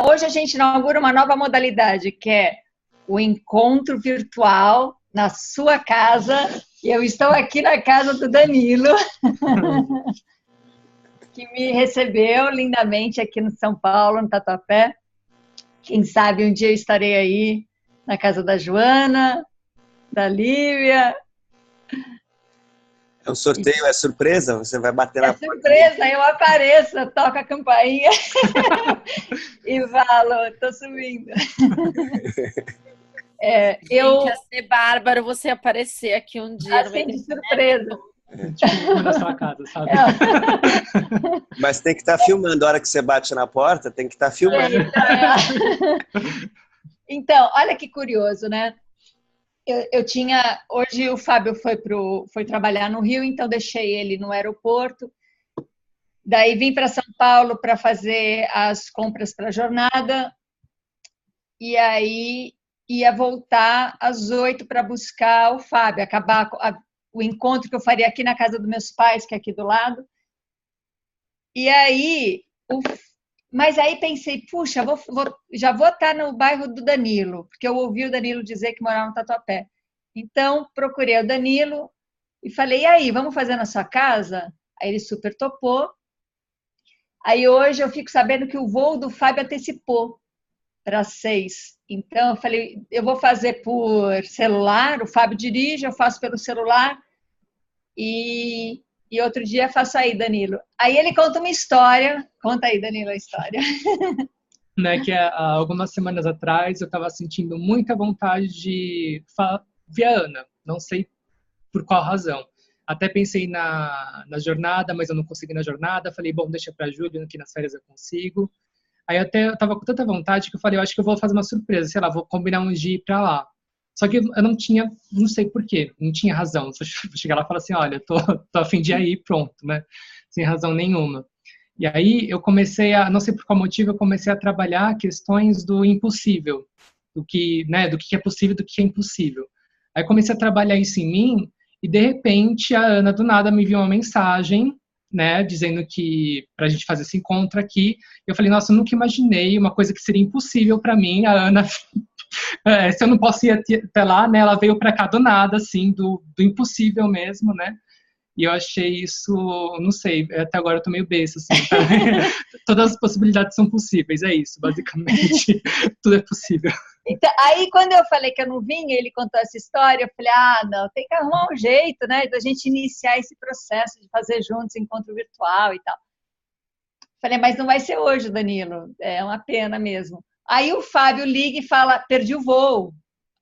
Hoje a gente inaugura uma nova modalidade, que é o encontro virtual na sua casa. E eu estou aqui na casa do Danilo, que me recebeu lindamente aqui no São Paulo, no Tatuapé. Quem sabe um dia eu estarei aí na casa da Joana, da Lívia. É um sorteio, é surpresa? Você vai bater na porta? É surpresa, eu apareço, eu toco a campainha e falo, estou subindo. Gente, ia ser bárbaro você aparecer aqui um dia. Assim, de surpresa. Tipo, na sua casa, sabe? Mas tem que estar filmando. A hora que você bate na porta, tem que estar filmando. Então, olha que curioso, né? Hoje o Fábio foi trabalhar no Rio, então deixei ele no aeroporto. Daí vim para São Paulo para fazer as compras para a jornada. E aí ia voltar às 8 para buscar o Fábio, acabar o encontro que eu faria aqui na casa dos meus pais, que é aqui do lado. E aí, mas aí pensei, puxa, já vou estar no bairro do Danilo, porque eu ouvi o Danilo dizer que morava no Tatuapé. Então, procurei o Danilo e falei, e aí, vamos fazer na sua casa? Aí ele super topou. Aí hoje eu fico sabendo que o voo do Fábio antecipou para as 6. Então, eu falei, eu vou fazer por celular, o Fábio dirige, eu faço pelo celular e outro dia faço aí, Danilo. Aí ele conta uma história. Conta aí, Danilo, a história. Né, que há algumas semanas atrás eu estava sentindo muita vontade de ver a Ana, não sei por qual razão. Até pensei na jornada, mas eu não consegui na jornada. Falei, bom, deixa para a Júlia, que nas férias eu consigo. Aí eu tava com tanta vontade que eu falei, eu acho que eu vou fazer uma surpresa, sei lá, vou combinar um dia ir pra lá. Só que eu não tinha, não sei porquê, não tinha razão. Só chegar lá e falar assim, olha, tô a fim de ir, pronto, né? Sem razão nenhuma. E aí eu comecei não sei por qual motivo, eu comecei a trabalhar questões do impossível, do que é possível, do que é impossível. Aí comecei a trabalhar isso em mim e de repente a Ana do nada me enviou uma mensagem, né, dizendo que pra gente fazer esse encontro aqui. Eu falei, nossa, eu nunca imaginei uma coisa que seria impossível para mim. A Ana, se eu não posso ir até lá, né, ela veio para cá do nada, assim, do impossível mesmo, né. E eu achei isso, não sei, até agora eu tô meio besta, assim, tá? Todas as possibilidades são possíveis, é isso, basicamente, tudo é possível. Então, aí, quando eu falei que eu não vinha, ele contou essa história, eu falei, não, tem que arrumar um jeito, né, da gente iniciar esse processo de fazer juntos encontro virtual e tal. Falei, mas não vai ser hoje, Danilo, é uma pena mesmo. Aí o Fábio liga e fala, perdi o voo,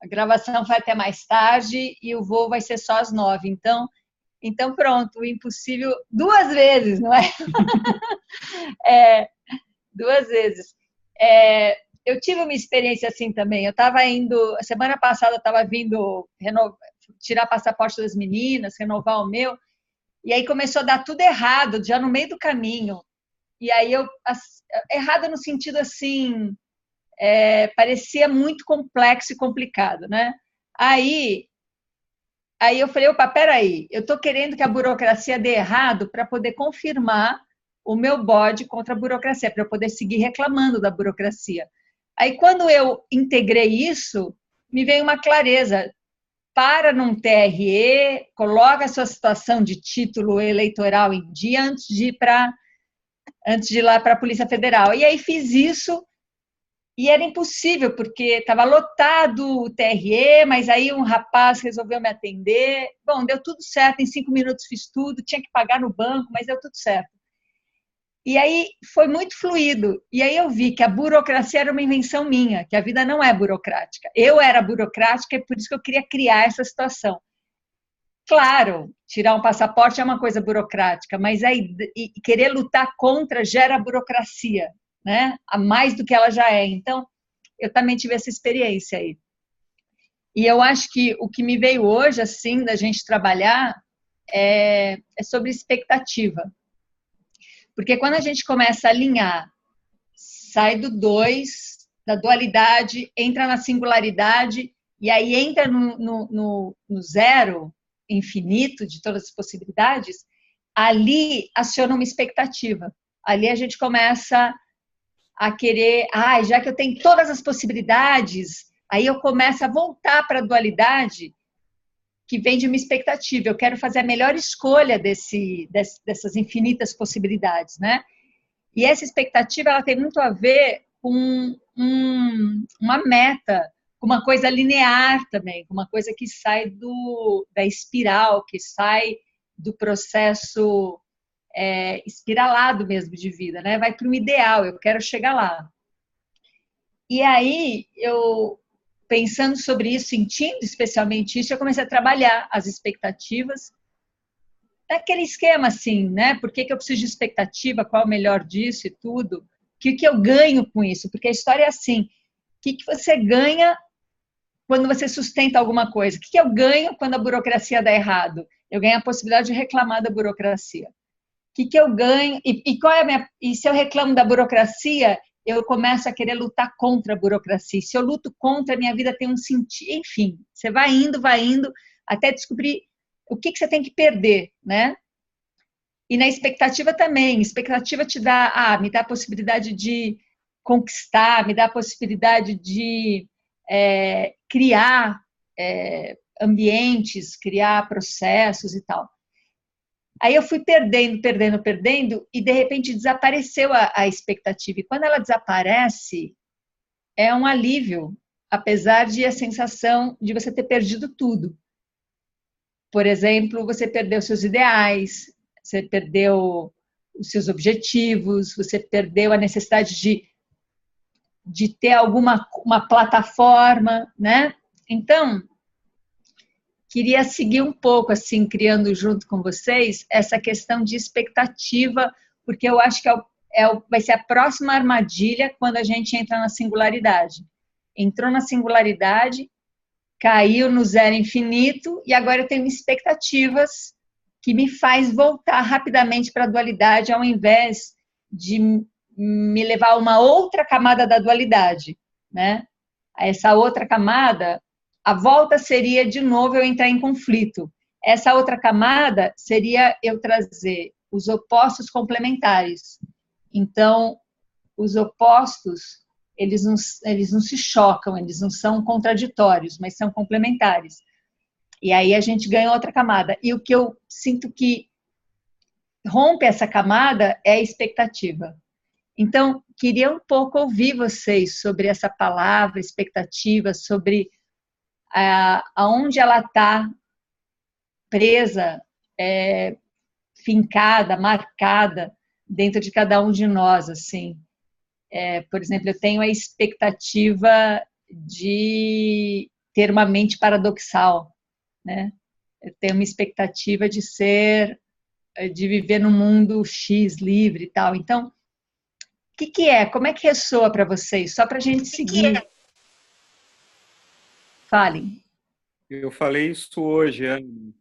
a gravação vai até mais tarde e o voo vai ser só às 9, então pronto, o impossível, 2 vezes, não é? 2 vezes. Eu tive uma experiência assim também. Eu estava indo, semana passada eu estava vindo tirar passaporte das meninas, renovar o meu, e aí começou a dar tudo errado, já no meio do caminho. E aí errado no sentido assim, parecia muito complexo e complicado, né? Aí eu falei, opa, peraí, eu estou querendo que a burocracia dê errado para poder confirmar o meu bode contra a burocracia, para eu poder seguir reclamando da burocracia. Aí, quando eu integrei isso, me veio uma clareza. Para num TRE, coloca a sua situação de título eleitoral em dia antes de ir lá para a Polícia Federal. E aí fiz isso e era impossível, porque estava lotado o TRE, mas aí um rapaz resolveu me atender. Bom, deu tudo certo, em 5 minutos fiz tudo, tinha que pagar no banco, mas deu tudo certo. E aí foi muito fluido. E aí eu vi que a burocracia era uma invenção minha, que a vida não é burocrática. Eu era burocrática e por isso que eu queria criar essa situação. Claro, tirar um passaporte é uma coisa burocrática, mas aí querer lutar contra gera burocracia, né? A mais do que ela já é. Então, eu também tive essa experiência aí. E eu acho que o que me veio hoje, assim, da gente trabalhar, é sobre expectativa. Porque quando a gente começa a alinhar, sai do 2, da dualidade, entra na singularidade, e aí entra no zero infinito de todas as possibilidades, ali aciona uma expectativa. Ali a gente começa a querer, já que eu tenho todas as possibilidades, aí eu começo a voltar para a dualidade que vem de uma expectativa. Eu quero fazer a melhor escolha dessas infinitas possibilidades, né? E essa expectativa, ela tem muito a ver com uma meta, com uma coisa linear também, com uma coisa que sai da espiral, que sai do processo espiralado mesmo de vida, né? Vai para um ideal, eu quero chegar lá. E aí, pensando sobre isso, sentindo especialmente isso, eu comecei a trabalhar as expectativas daquele esquema assim, né? Por que eu preciso de expectativa? Qual é o melhor disso e tudo? O que eu ganho com isso? Porque a história é assim, o que você ganha quando você sustenta alguma coisa? O que eu ganho quando a burocracia dá errado? Eu ganho a possibilidade de reclamar da burocracia. O que eu ganho? E se eu reclamo da burocracia, eu começo a querer lutar contra a burocracia. Se eu luto contra, a minha vida tem um sentido. Enfim, você vai indo, até descobrir o que você tem que perder, né? E na expectativa também. Expectativa me dá a possibilidade de conquistar, me dá a possibilidade de criar ambientes, criar processos e tal. Aí eu fui perdendo, e de repente desapareceu a expectativa. E quando ela desaparece, é um alívio, apesar de a sensação de você ter perdido tudo. Por exemplo, você perdeu seus ideais, você perdeu os seus objetivos, você perdeu a necessidade de ter uma plataforma, né? Então, queria seguir um pouco, assim, criando junto com vocês essa questão de expectativa, porque eu acho que vai ser a próxima armadilha quando a gente entra na singularidade. Entrou na singularidade, caiu no zero infinito, e agora eu tenho expectativas que me faz voltar rapidamente para a dualidade, ao invés de me levar a uma outra camada da dualidade, né? Essa outra camada, a volta seria, de novo, eu entrar em conflito. Essa outra camada seria eu trazer os opostos complementares. Então, os opostos, eles não se chocam, eles não são contraditórios, mas são complementares. E aí a gente ganha outra camada. E o que eu sinto que rompe essa camada é a expectativa. Então, queria um pouco ouvir vocês sobre essa palavra, expectativa, sobre aonde ela está presa, fincada, marcada dentro de cada um de nós, assim. Por exemplo, eu tenho a expectativa de ter uma mente paradoxal, né? Eu tenho uma expectativa de viver num mundo X livre e tal. Então, o que é? Como é que ressoa para vocês? Só para a gente seguir. Falem. Eu falei isso hoje, Ana.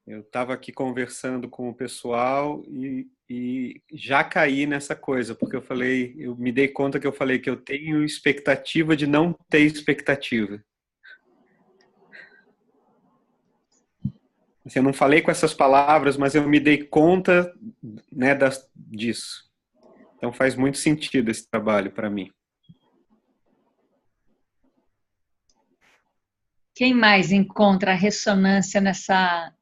Eu estava aqui conversando com o pessoal e já caí nessa coisa, porque eu me dei conta que eu falei que eu tenho expectativa de não ter expectativa. Assim, eu não falei com essas palavras, mas eu me dei conta, né, disso. Então faz muito sentido esse trabalho para mim. Quem mais encontra ressonância nessa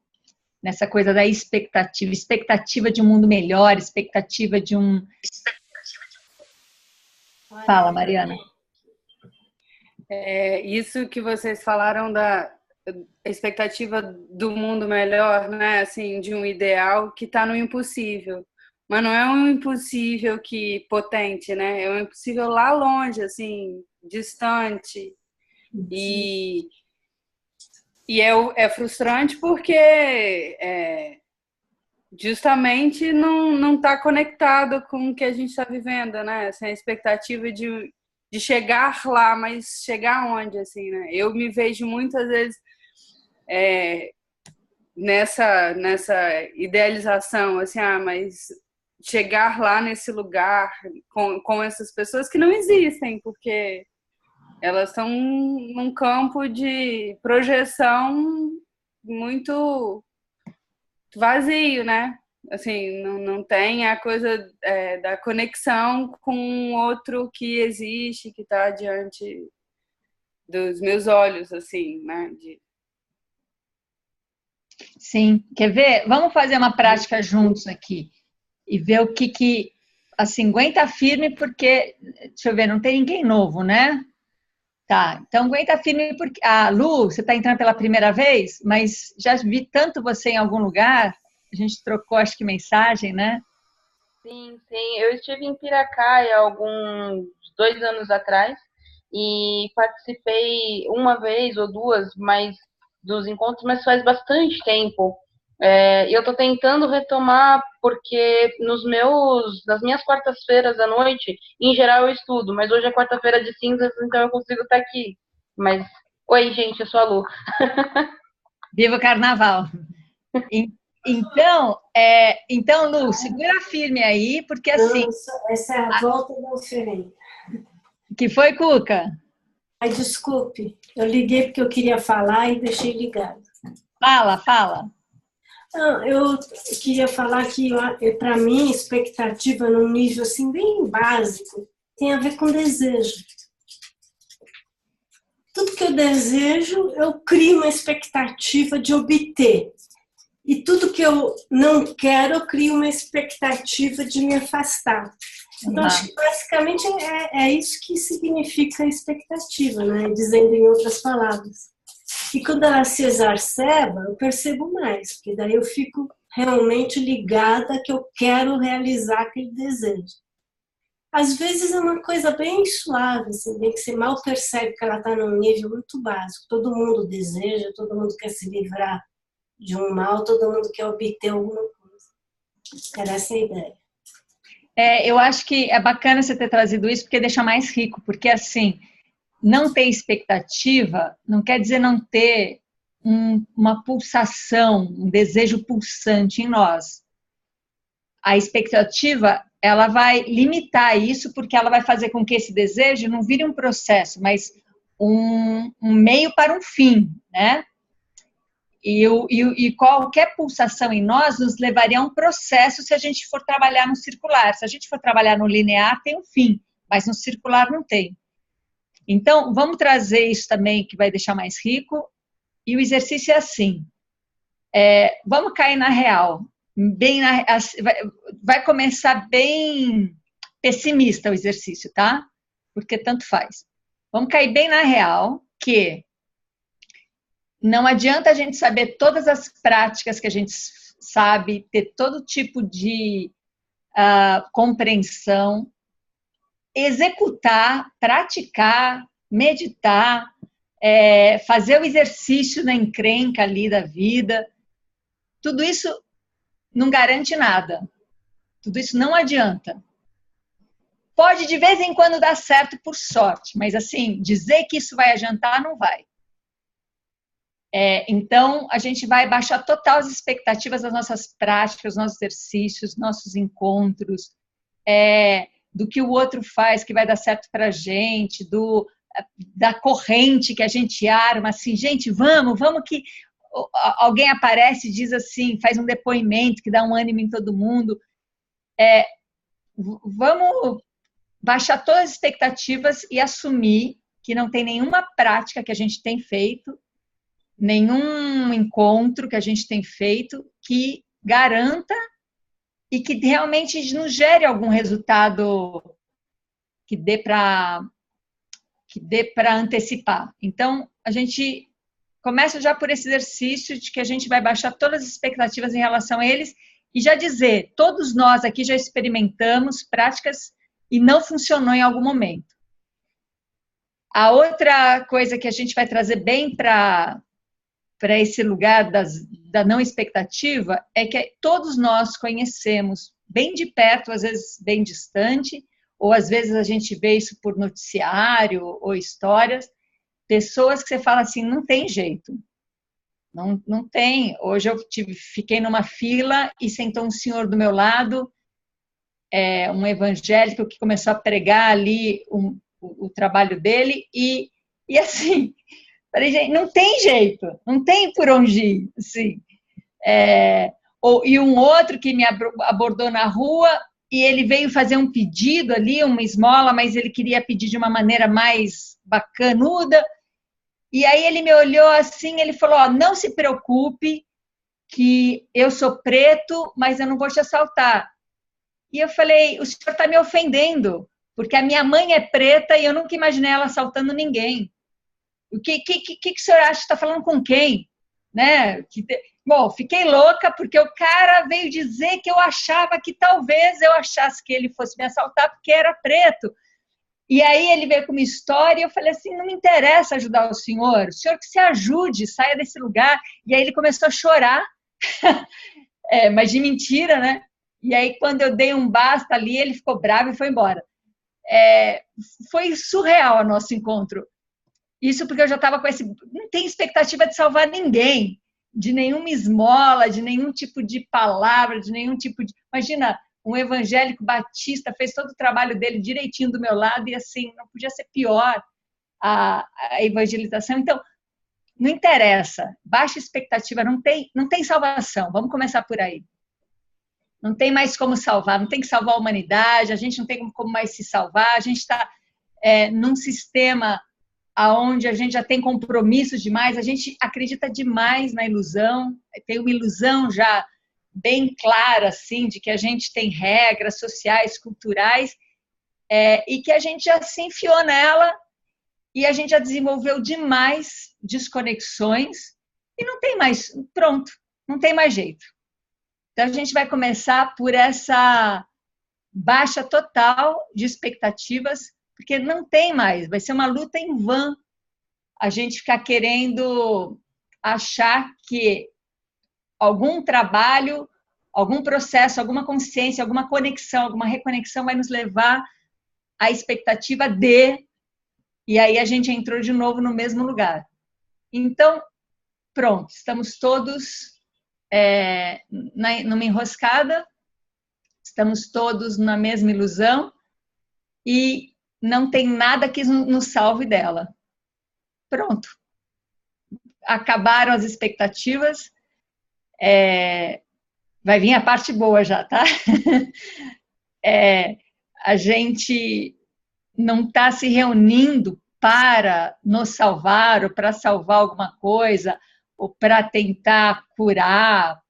coisa da expectativa? Expectativa de um mundo melhor, expectativa de um... Fala, Mariana. Isso que vocês falaram da expectativa do mundo melhor, né? Assim, de um ideal que está no impossível. Mas não é um impossível potente, né? É um impossível lá longe, assim, distante. E é frustrante porque justamente não está conectado com o que a gente está vivendo, né? Assim, a expectativa de chegar lá, mas chegar onde, assim, né? Eu me vejo muitas vezes nessa idealização, assim, mas chegar lá nesse lugar com essas pessoas que não existem, porque elas estão num campo de projeção muito vazio, né? Assim, não tem a coisa da conexão com outro que existe, que está diante dos meus olhos, assim, né? Sim, quer ver? Vamos fazer uma prática juntos aqui e ver o que assim, aguenta firme porque, deixa eu ver, não tem ninguém novo, né? Tá, então aguenta firme porque, Lu, você está entrando pela primeira vez, mas já vi tanto você em algum lugar, a gente trocou, acho que mensagem, né? Sim, sim. Eu estive em Piracaia alguns 2 anos atrás e participei uma vez ou duas, mas dos encontros, mas faz bastante tempo. E eu estou tentando retomar porque nas minhas quartas-feiras à noite, em geral eu estudo, mas hoje é quarta-feira de cinzas, então eu consigo estar aqui. Mas, oi, gente, eu sou a Lu. Viva o carnaval! Então, Lu, segura firme aí, porque assim. Não, essa é a volta da oferenda. Que foi, Cuca? Ai, desculpe, eu liguei porque eu queria falar e deixei ligado. Fala. Não, eu queria falar que, para mim, expectativa num nível assim, bem básico tem a ver com desejo. Tudo que eu desejo, eu crio uma expectativa de obter. E tudo que eu não quero, eu crio uma expectativa de me afastar. Então, acho que basicamente é isso que significa a expectativa, né? Dizendo em outras palavras. E quando ela se exacerba, eu percebo mais, porque daí eu fico realmente ligada que eu quero realizar aquele desejo. Às vezes é uma coisa bem suave, assim, bem que você mal percebe que ela está num nível muito básico. Todo mundo deseja, todo mundo quer se livrar de um mal, todo mundo quer obter alguma coisa. Era essa a ideia. Eu acho que é bacana você ter trazido isso, porque deixa mais rico, porque assim, não ter expectativa não quer dizer não ter uma pulsação, um desejo pulsante em nós. A expectativa, ela vai limitar isso, porque ela vai fazer com que esse desejo não vire um processo, mas um meio para um fim, né? E qualquer pulsação em nós nos levaria a um processo se a gente for trabalhar no circular. Se a gente for trabalhar no linear, tem um fim, mas no circular não tem. Então, vamos trazer isso também, que vai deixar mais rico. E o exercício é assim. Vamos cair na real. Vai começar bem pessimista o exercício, tá? Porque tanto faz. Vamos cair bem na real, que não adianta a gente saber todas as práticas que a gente sabe, ter todo tipo de compreensão, executar, praticar, meditar, fazer o exercício na encrenca ali da vida. Tudo isso não garante nada. Tudo isso não adianta. Pode de vez em quando dar certo por sorte, mas assim, dizer que isso vai adiantar, não vai. Então, a gente vai baixar total as expectativas das nossas práticas, nossos exercícios, nossos encontros, do que o outro faz que vai dar certo para a gente, da corrente que a gente arma, assim, gente, vamos que alguém aparece e diz assim, faz um depoimento que dá um ânimo em todo mundo. Vamos baixar todas as expectativas e assumir que não tem nenhuma prática que a gente tem feito, nenhum encontro que a gente tem feito que garanta e que realmente nos gere algum resultado que dê para antecipar. Então, a gente começa já por esse exercício de que a gente vai baixar todas as expectativas em relação a eles e já dizer, todos nós aqui já experimentamos práticas e não funcionou em algum momento. A outra coisa que a gente vai trazer bem para esse lugar da não expectativa é que todos nós conhecemos bem de perto, às vezes bem distante, ou às vezes a gente vê isso por noticiário ou histórias, pessoas que você fala assim, não tem jeito, não tem. Hoje eu fiquei numa fila e sentou um senhor do meu lado, um evangélico que começou a pregar ali o trabalho dele e assim... Falei, gente, não tem jeito, não tem por onde ir, assim. E um outro que me abordou na rua e ele veio fazer um pedido ali, uma esmola, mas ele queria pedir de uma maneira mais bacanuda. E aí ele me olhou assim, ele falou, ó, não se preocupe que eu sou preto, mas eu não vou te assaltar. E eu falei, o senhor está me ofendendo, porque a minha mãe é preta e eu nunca imaginei ela assaltando ninguém. O que o senhor acha? Está falando com quem? Né? Bom, fiquei louca porque o cara veio dizer que eu achava que talvez eu achasse que ele fosse me assaltar porque era preto. E aí ele veio com uma história e eu falei assim, não me interessa ajudar o senhor que se ajude, saia desse lugar. E aí ele começou a chorar, mas de mentira, né? E aí quando eu dei um basta ali, ele ficou bravo e foi embora. Foi surreal o nosso encontro. Isso porque eu já estava com não tem expectativa de salvar ninguém, de nenhuma esmola, de nenhum tipo de palavra, de nenhum tipo de... Imagina, um evangélico batista fez todo o trabalho dele direitinho do meu lado e assim, não podia ser pior a evangelização. Então, não interessa, baixa expectativa, não tem salvação. Vamos começar por aí. Não tem mais como salvar, não tem que salvar a humanidade, a gente não tem como mais se salvar, a gente está num sistema onde a gente já tem compromissos demais, a gente acredita demais na ilusão, tem uma ilusão já bem clara, assim, de que a gente tem regras sociais, culturais, e que a gente já se enfiou nela e a gente já desenvolveu demais desconexões e não tem mais, pronto, não tem mais jeito. Então, a gente vai começar por essa baixa total de expectativas, porque não tem mais, vai ser uma luta em vão a gente ficar querendo achar que algum trabalho, algum processo, alguma consciência, alguma conexão, alguma reconexão vai nos levar à expectativa de, e aí a gente entrou de novo no mesmo lugar. Então, pronto, estamos todos numa enroscada, estamos todos na mesma ilusão e não tem nada que nos salve dela. Pronto. Acabaram as expectativas. Vai vir a parte boa já, tá? A gente não está se reunindo para nos salvar ou para salvar alguma coisa ou para tentar curar.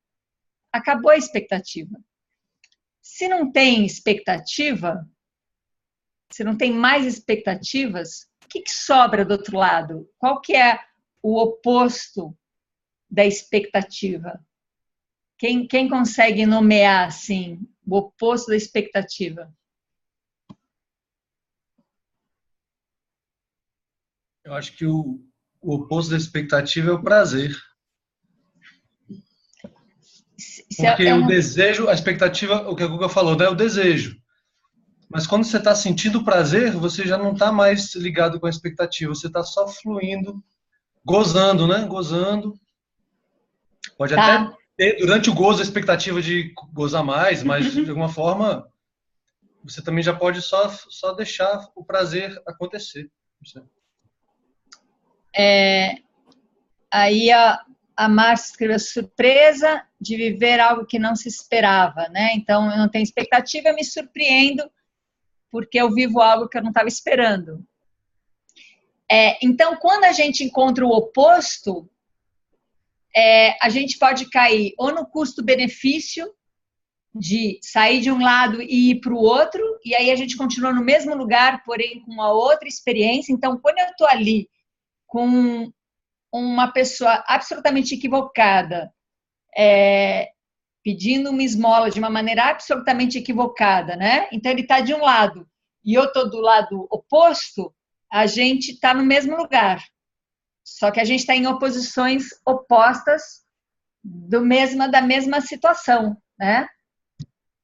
Acabou a expectativa. Se não tem expectativa, se não tem mais expectativas, o que sobra do outro lado? Qual que é o oposto da expectativa? Quem consegue nomear, assim, o oposto da expectativa? Eu acho que o oposto da expectativa é o prazer. Porque o desejo, a expectativa, o que a Guga falou, né? O desejo. Mas quando você está sentindo prazer, você já não está mais ligado com a expectativa, você está só fluindo, gozando, né? Gozando. Pode até ter, durante o gozo, a expectativa de gozar mais, mas de alguma forma você também já pode só deixar o prazer acontecer. Aí a Márcia escreveu surpresa de viver algo que não se esperava, né? Então, eu não tenho expectativa, eu me surpreendo porque eu vivo algo que eu não estava esperando. Então, quando a gente encontra o oposto, a gente pode cair ou no custo-benefício de sair de um lado e ir para o outro, e aí a gente continua no mesmo lugar, porém com uma outra experiência. Então, quando eu estou ali com uma pessoa absolutamente equivocada, pedindo uma esmola de uma maneira absolutamente equivocada, né? Então, ele está de um lado e eu estou do lado oposto, a gente está no mesmo lugar. Só que a gente está em oposições opostas da mesma situação, né?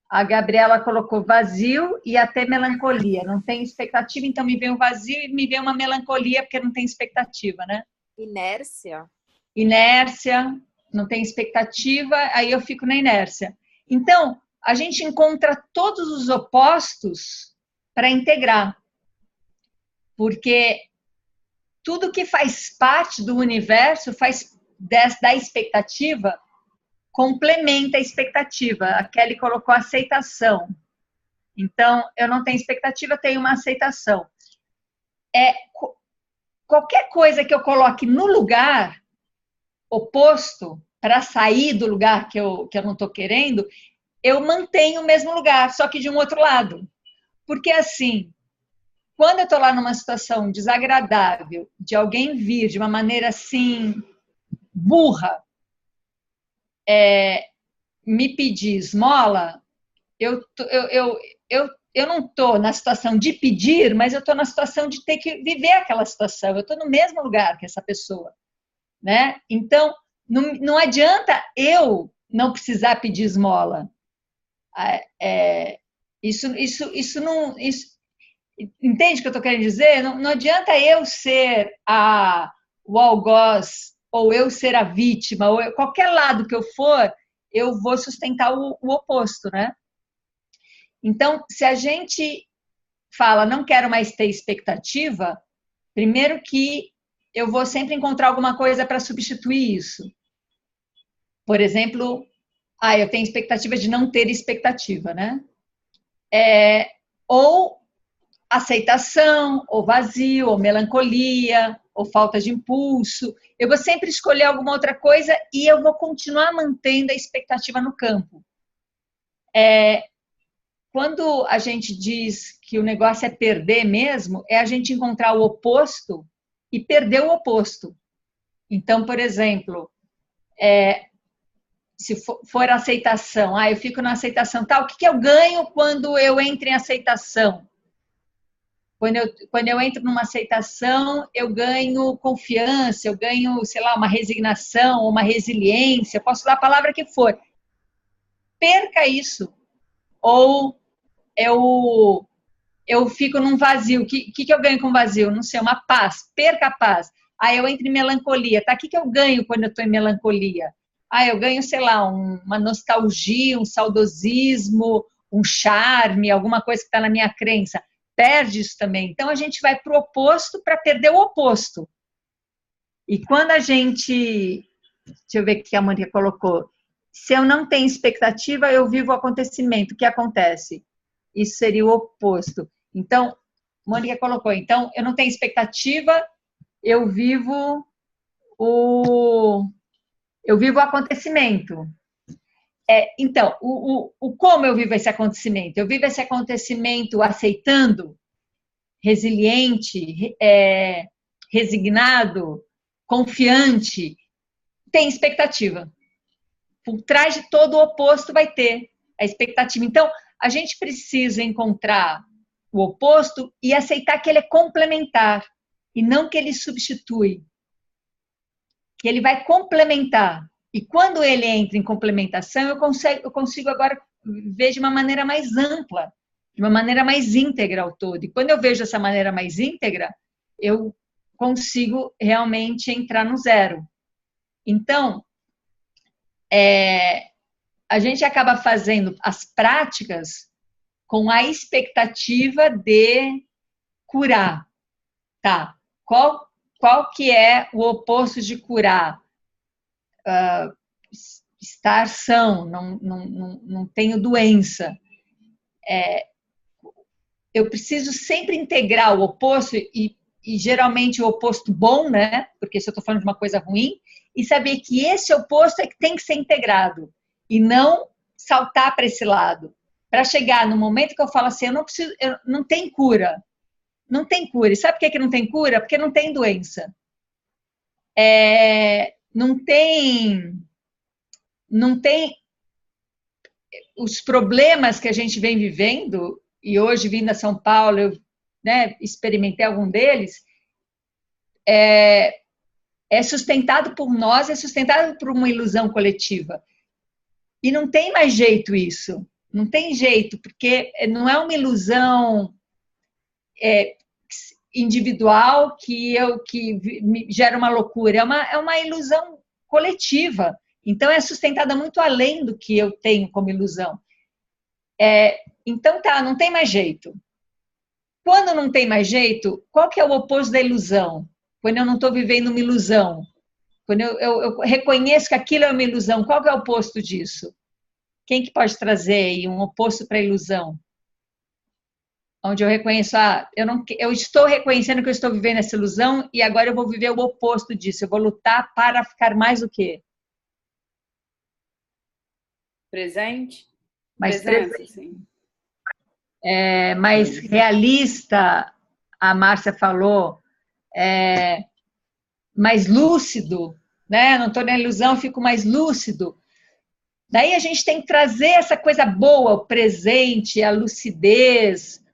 A Gabriela colocou vazio e até melancolia. Não tem expectativa, então me vem um vazio e me vem uma melancolia porque não tem expectativa, né? Inércia, não tem expectativa, aí eu fico na inércia. Então, a gente encontra todos os opostos para integrar. Porque tudo que faz parte do universo faz da expectativa complementa a expectativa. A Kelly colocou aceitação. Então, eu não tenho expectativa, eu tenho uma aceitação. Qualquer coisa que eu coloque no lugar oposto, para sair do lugar que eu não estou querendo, eu mantenho o mesmo lugar, só que de um outro lado. Porque assim, quando eu estou lá numa situação desagradável, de alguém vir de uma maneira assim, burra, me pedir esmola, eu não estou na situação de pedir, mas eu estou na situação de ter que viver aquela situação. Eu estou no mesmo lugar que essa pessoa, né? Então, não adianta eu não precisar pedir esmola. Isso não... Entende o que eu estou querendo dizer? Não adianta eu ser o algoz, ou eu ser a vítima, ou qualquer lado que eu for, eu vou sustentar o oposto, né? Então, se a gente fala, não quero mais ter expectativa, primeiro que eu vou sempre encontrar alguma coisa para substituir isso. Por exemplo, eu tenho expectativa de não ter expectativa, né? Ou aceitação, ou vazio, ou melancolia, ou falta de impulso. Eu vou sempre escolher alguma outra coisa e eu vou continuar mantendo a expectativa no campo. Quando a gente diz que o negócio é perder mesmo, é a gente encontrar o oposto e perder o oposto. Então, por exemplo, se for aceitação, eu fico na aceitação, o que eu ganho quando eu entro em aceitação? Quando eu entro numa aceitação, eu ganho confiança, eu ganho, sei lá, uma resignação, uma resiliência, eu posso dar a palavra que for. Perca isso. Ou eu fico num vazio. O que eu ganho com vazio? Não sei, uma paz. Perca a paz. Eu entro em melancolia. O que eu ganho quando eu estou em melancolia? Eu ganho, sei lá, uma nostalgia, um saudosismo, um charme, alguma coisa que está na minha crença. Perde isso também. Então, a gente vai para o oposto para perder o oposto. E quando a gente... Deixa eu ver o que a Mônica colocou. Se eu não tenho expectativa, eu vivo o acontecimento. O que acontece? Isso seria o oposto. Então, Mônica colocou. Então, eu não tenho expectativa, eu vivo o acontecimento. Então, como eu vivo esse acontecimento? Eu vivo esse acontecimento aceitando, resiliente, resignado, confiante, tem expectativa. Por trás de todo o oposto vai ter a expectativa. Então, a gente precisa encontrar o oposto e aceitar que ele é complementar e não que ele substitui. Que ele vai complementar. E quando ele entra em complementação, eu consigo agora ver de uma maneira mais ampla, de uma maneira mais íntegra ao todo. E quando eu vejo essa maneira mais íntegra, eu consigo realmente entrar no zero. Então, a gente acaba fazendo as práticas com a expectativa de curar. Tá? Qual que é o oposto de curar? Estar são, não tenho doença. Eu preciso sempre integrar o oposto e geralmente o oposto bom, né? Porque se eu estou falando de uma coisa ruim, e saber que esse oposto é que tem que ser integrado e não saltar para esse lado. Para chegar no momento que eu falo assim, não tem cura. Não tem cura. E sabe por que não tem cura? Porque não tem doença. Não tem os problemas que a gente vem vivendo, e hoje vindo a São Paulo, eu experimentei algum deles, é sustentado por nós, é sustentado por uma ilusão coletiva. E não tem mais jeito isso. Não tem jeito, porque não é uma ilusão individual que gera uma loucura, é uma ilusão coletiva. Então, é sustentada muito além do que eu tenho como ilusão. Então, não tem mais jeito. Quando não tem mais jeito, qual que é o oposto da ilusão? Quando eu não estou vivendo uma ilusão. Quando eu reconheço que aquilo é uma ilusão, qual que é o oposto disso? Quem que pode trazer aí um oposto para a ilusão? Onde eu reconheço, eu estou reconhecendo que eu estou vivendo essa ilusão e agora eu vou viver o oposto disso. Eu vou lutar para ficar mais o quê? Presente? Mais Presença, presente. sim. Mais realista, a Márcia falou, mais lúcido, né? Não estou na ilusão, fico mais lúcido. Daí a gente tem que trazer essa coisa boa, o presente, a lucidez,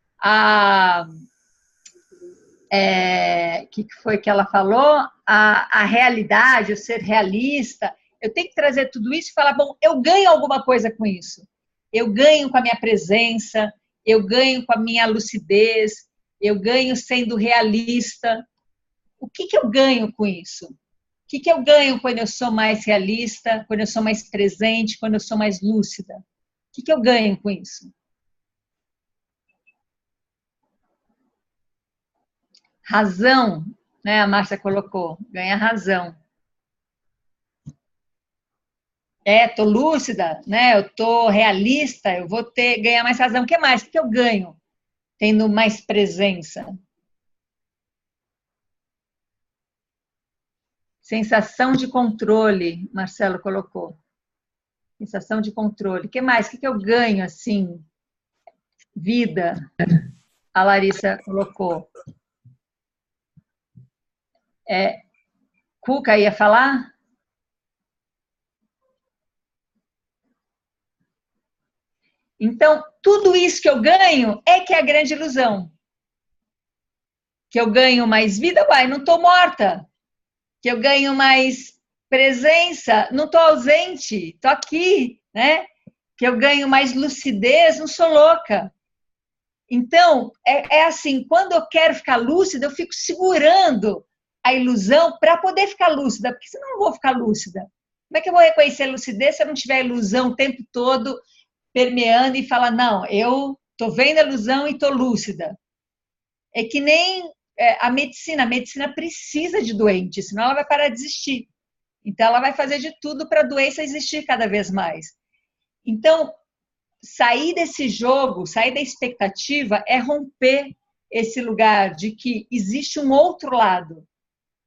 que foi que ela falou? A realidade, o ser realista. Eu tenho que trazer tudo isso e falar, bom, eu ganho alguma coisa com isso. Eu ganho com a minha presença, eu ganho com a minha lucidez, eu ganho sendo realista. O que eu ganho com isso? O que eu ganho quando eu sou mais realista, quando eu sou mais presente, quando eu sou mais lúcida? O que eu ganho com isso? Razão, né? A Márcia colocou, ganha razão. Tô lúcida, né? Eu tô realista, eu vou ganhar mais razão. O que mais? O que eu ganho tendo mais presença? Sensação de controle, Marcelo colocou. Sensação de controle. O que mais? O que eu ganho, assim? Vida, a Larissa colocou. Cuca ia falar? Então, tudo isso que eu ganho que é a grande ilusão. Que eu ganho mais vida, não estou morta. Que eu ganho mais presença, não estou ausente, estou aqui, né? Que eu ganho mais lucidez, não sou louca. Então, assim, quando eu quero ficar lúcida, eu fico segurando a ilusão para poder ficar lúcida, porque senão eu não vou ficar lúcida. Como é que eu vou reconhecer a lucidez se eu não tiver a ilusão o tempo todo permeando e falar, não, eu estou vendo a ilusão e estou lúcida. É que nem a medicina precisa de doente, senão ela vai parar de existir. Então, ela vai fazer de tudo para a doença existir cada vez mais. Então, sair desse jogo, sair da expectativa é romper esse lugar de que existe um outro lado,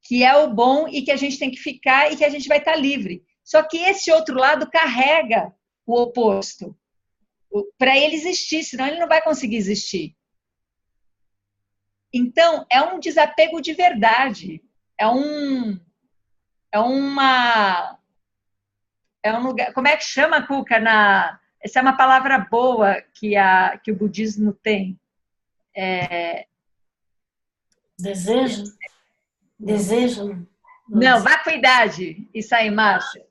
que é o bom e que a gente tem que ficar e que a gente vai estar livre. Só que esse outro lado carrega o oposto para ele existir, senão ele não vai conseguir existir. Então, é um desapego de verdade. É um lugar. Como é que chama, Cuca? Essa é uma palavra boa que o budismo tem. Desejo? Desejo? Não, vacuidade. Isso aí, Márcia.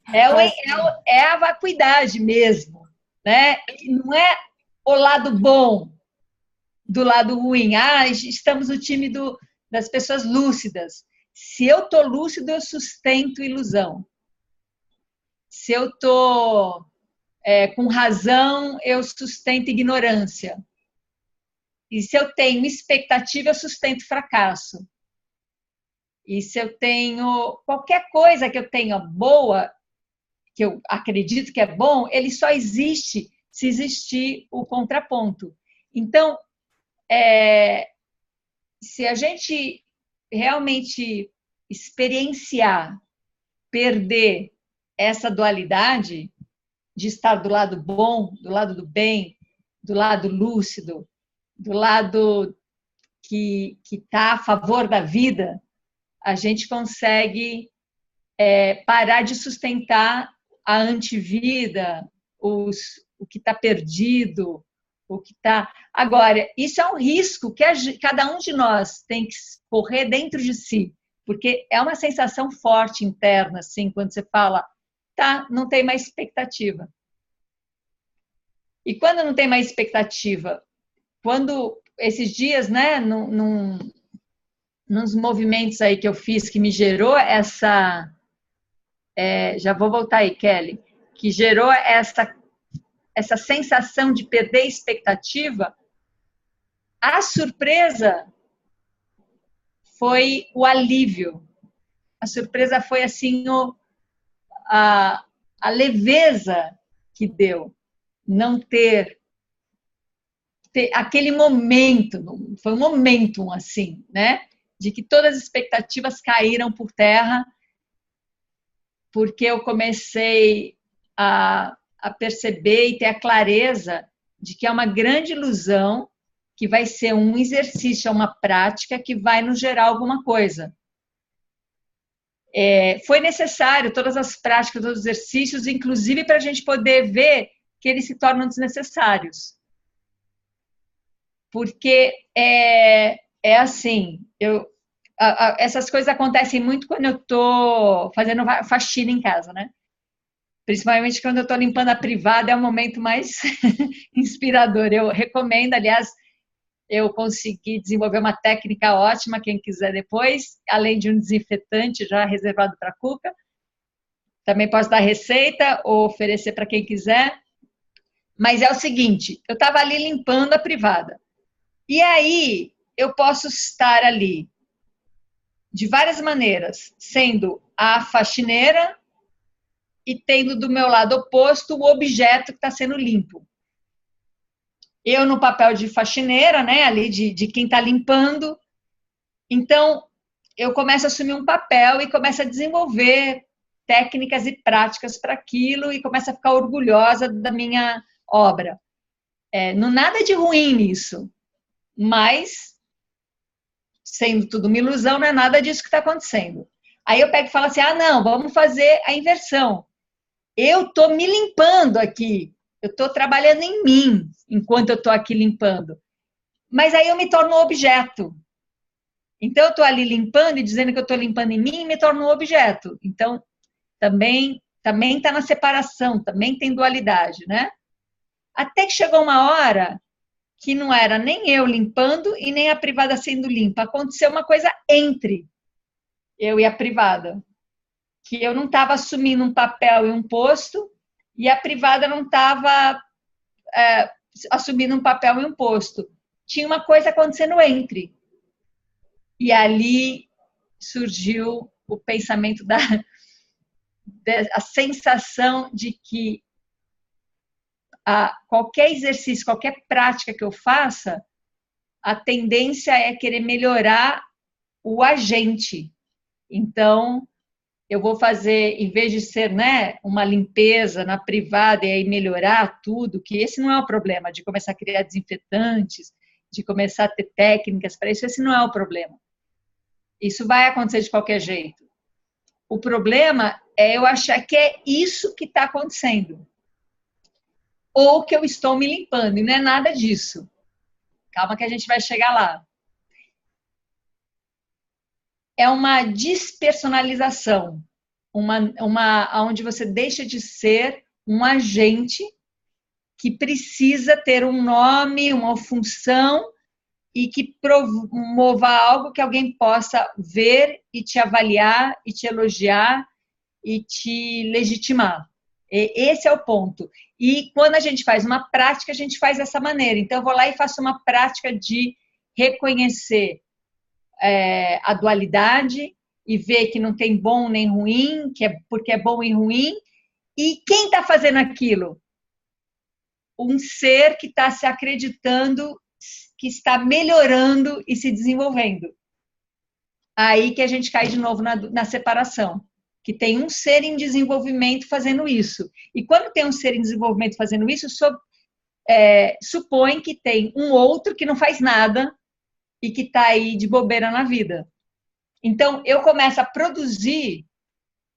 É a vacuidade mesmo, né? Não é o lado bom do lado ruim. Estamos no time das pessoas lúcidas. Se eu estou lúcido, eu sustento ilusão. Se eu estou com razão, eu sustento ignorância. E se eu tenho expectativa, eu sustento fracasso. E se eu tenho qualquer coisa que eu tenha boa, que eu acredito que é bom, ele só existe se existir o contraponto. Então, se a gente realmente experienciar, perder essa dualidade de estar do lado bom, do lado do bem, do lado lúcido, do lado que está a favor da vida, a gente consegue parar de sustentar a antivida, o que está perdido, o que está... Agora, isso é um risco que cada um de nós tem que correr dentro de si, porque é uma sensação forte interna, assim, quando você fala, não tem mais expectativa. E quando não tem mais expectativa? Quando esses dias, né, nos movimentos aí que eu fiz, que me gerou essa... já vou voltar aí, Kelly, que gerou essa sensação de perder a expectativa, a surpresa foi o alívio. a surpresa foi assim a leveza que deu não ter aquele momento, foi um momentum assim, né? De que todas as expectativas caíram por terra, porque eu comecei a perceber e ter a clareza de que é uma grande ilusão, que vai ser um exercício, uma prática que vai nos gerar alguma coisa. Foi necessário todas as práticas, todos os exercícios, inclusive para a gente poder ver que eles se tornam desnecessários. Porque é assim, essas coisas acontecem muito quando eu estou fazendo faxina em casa, né? Principalmente quando eu estou limpando a privada, é o momento mais inspirador. Eu recomendo, aliás, eu consegui desenvolver uma técnica ótima, quem quiser depois, além de um desinfetante já reservado para a Cuca. Também posso dar receita ou oferecer para quem quiser. Mas é o seguinte, eu estava ali limpando a privada. E aí, eu posso estar ali de várias maneiras, sendo a faxineira e tendo do meu lado oposto o objeto que está sendo limpo. Eu no papel de faxineira, né, ali de quem está limpando. Então, eu começo a assumir um papel e começo a desenvolver técnicas e práticas para aquilo e começo a ficar orgulhosa da minha obra. Não nada de ruim nisso, mas, sendo tudo uma ilusão, não é nada disso que está acontecendo. Aí eu pego e falo assim, não, vamos fazer a inversão. Eu estou me limpando aqui, eu estou trabalhando em mim enquanto eu estou aqui limpando. Mas aí eu me torno um objeto. Então eu estou ali limpando e dizendo que eu estou limpando em mim e me torno um objeto. Então também está na separação, também tem dualidade, né? Até que chegou uma hora que não era nem eu limpando e nem a privada sendo limpa. Aconteceu uma coisa entre eu e a privada. Que eu não estava assumindo um papel e um posto, e a privada não estava assumindo um papel e um posto. Tinha uma coisa acontecendo entre. E ali surgiu o pensamento a sensação de que qualquer exercício, qualquer prática que eu faça, a tendência é querer melhorar o agente. Então, eu vou fazer, em vez de ser, né, uma limpeza na privada e aí melhorar tudo, que esse não é o problema, de começar a criar desinfetantes, de começar a ter técnicas para isso, esse não é o problema. Isso vai acontecer de qualquer jeito. O problema é eu achar que é isso que está acontecendo. Ou que eu estou me limpando, e não é nada disso. Calma que a gente vai chegar lá. É uma despersonalização, onde você deixa de ser um agente que precisa ter um nome, uma função e que promova algo que alguém possa ver e te avaliar, e te elogiar e te legitimar. Esse é o ponto. E quando a gente faz uma prática, a gente faz dessa maneira. Então, eu vou lá e faço uma prática de reconhecer a dualidade e ver que não tem bom nem ruim, porque é bom e ruim. E quem está fazendo aquilo? Um ser que está se acreditando, que está melhorando e se desenvolvendo. Aí que a gente cai de novo na separação. Que tem um ser em desenvolvimento fazendo isso. E quando tem um ser em desenvolvimento fazendo isso, supõe que tem um outro que não faz nada e que está aí de bobeira na vida. Então, eu começo a produzir,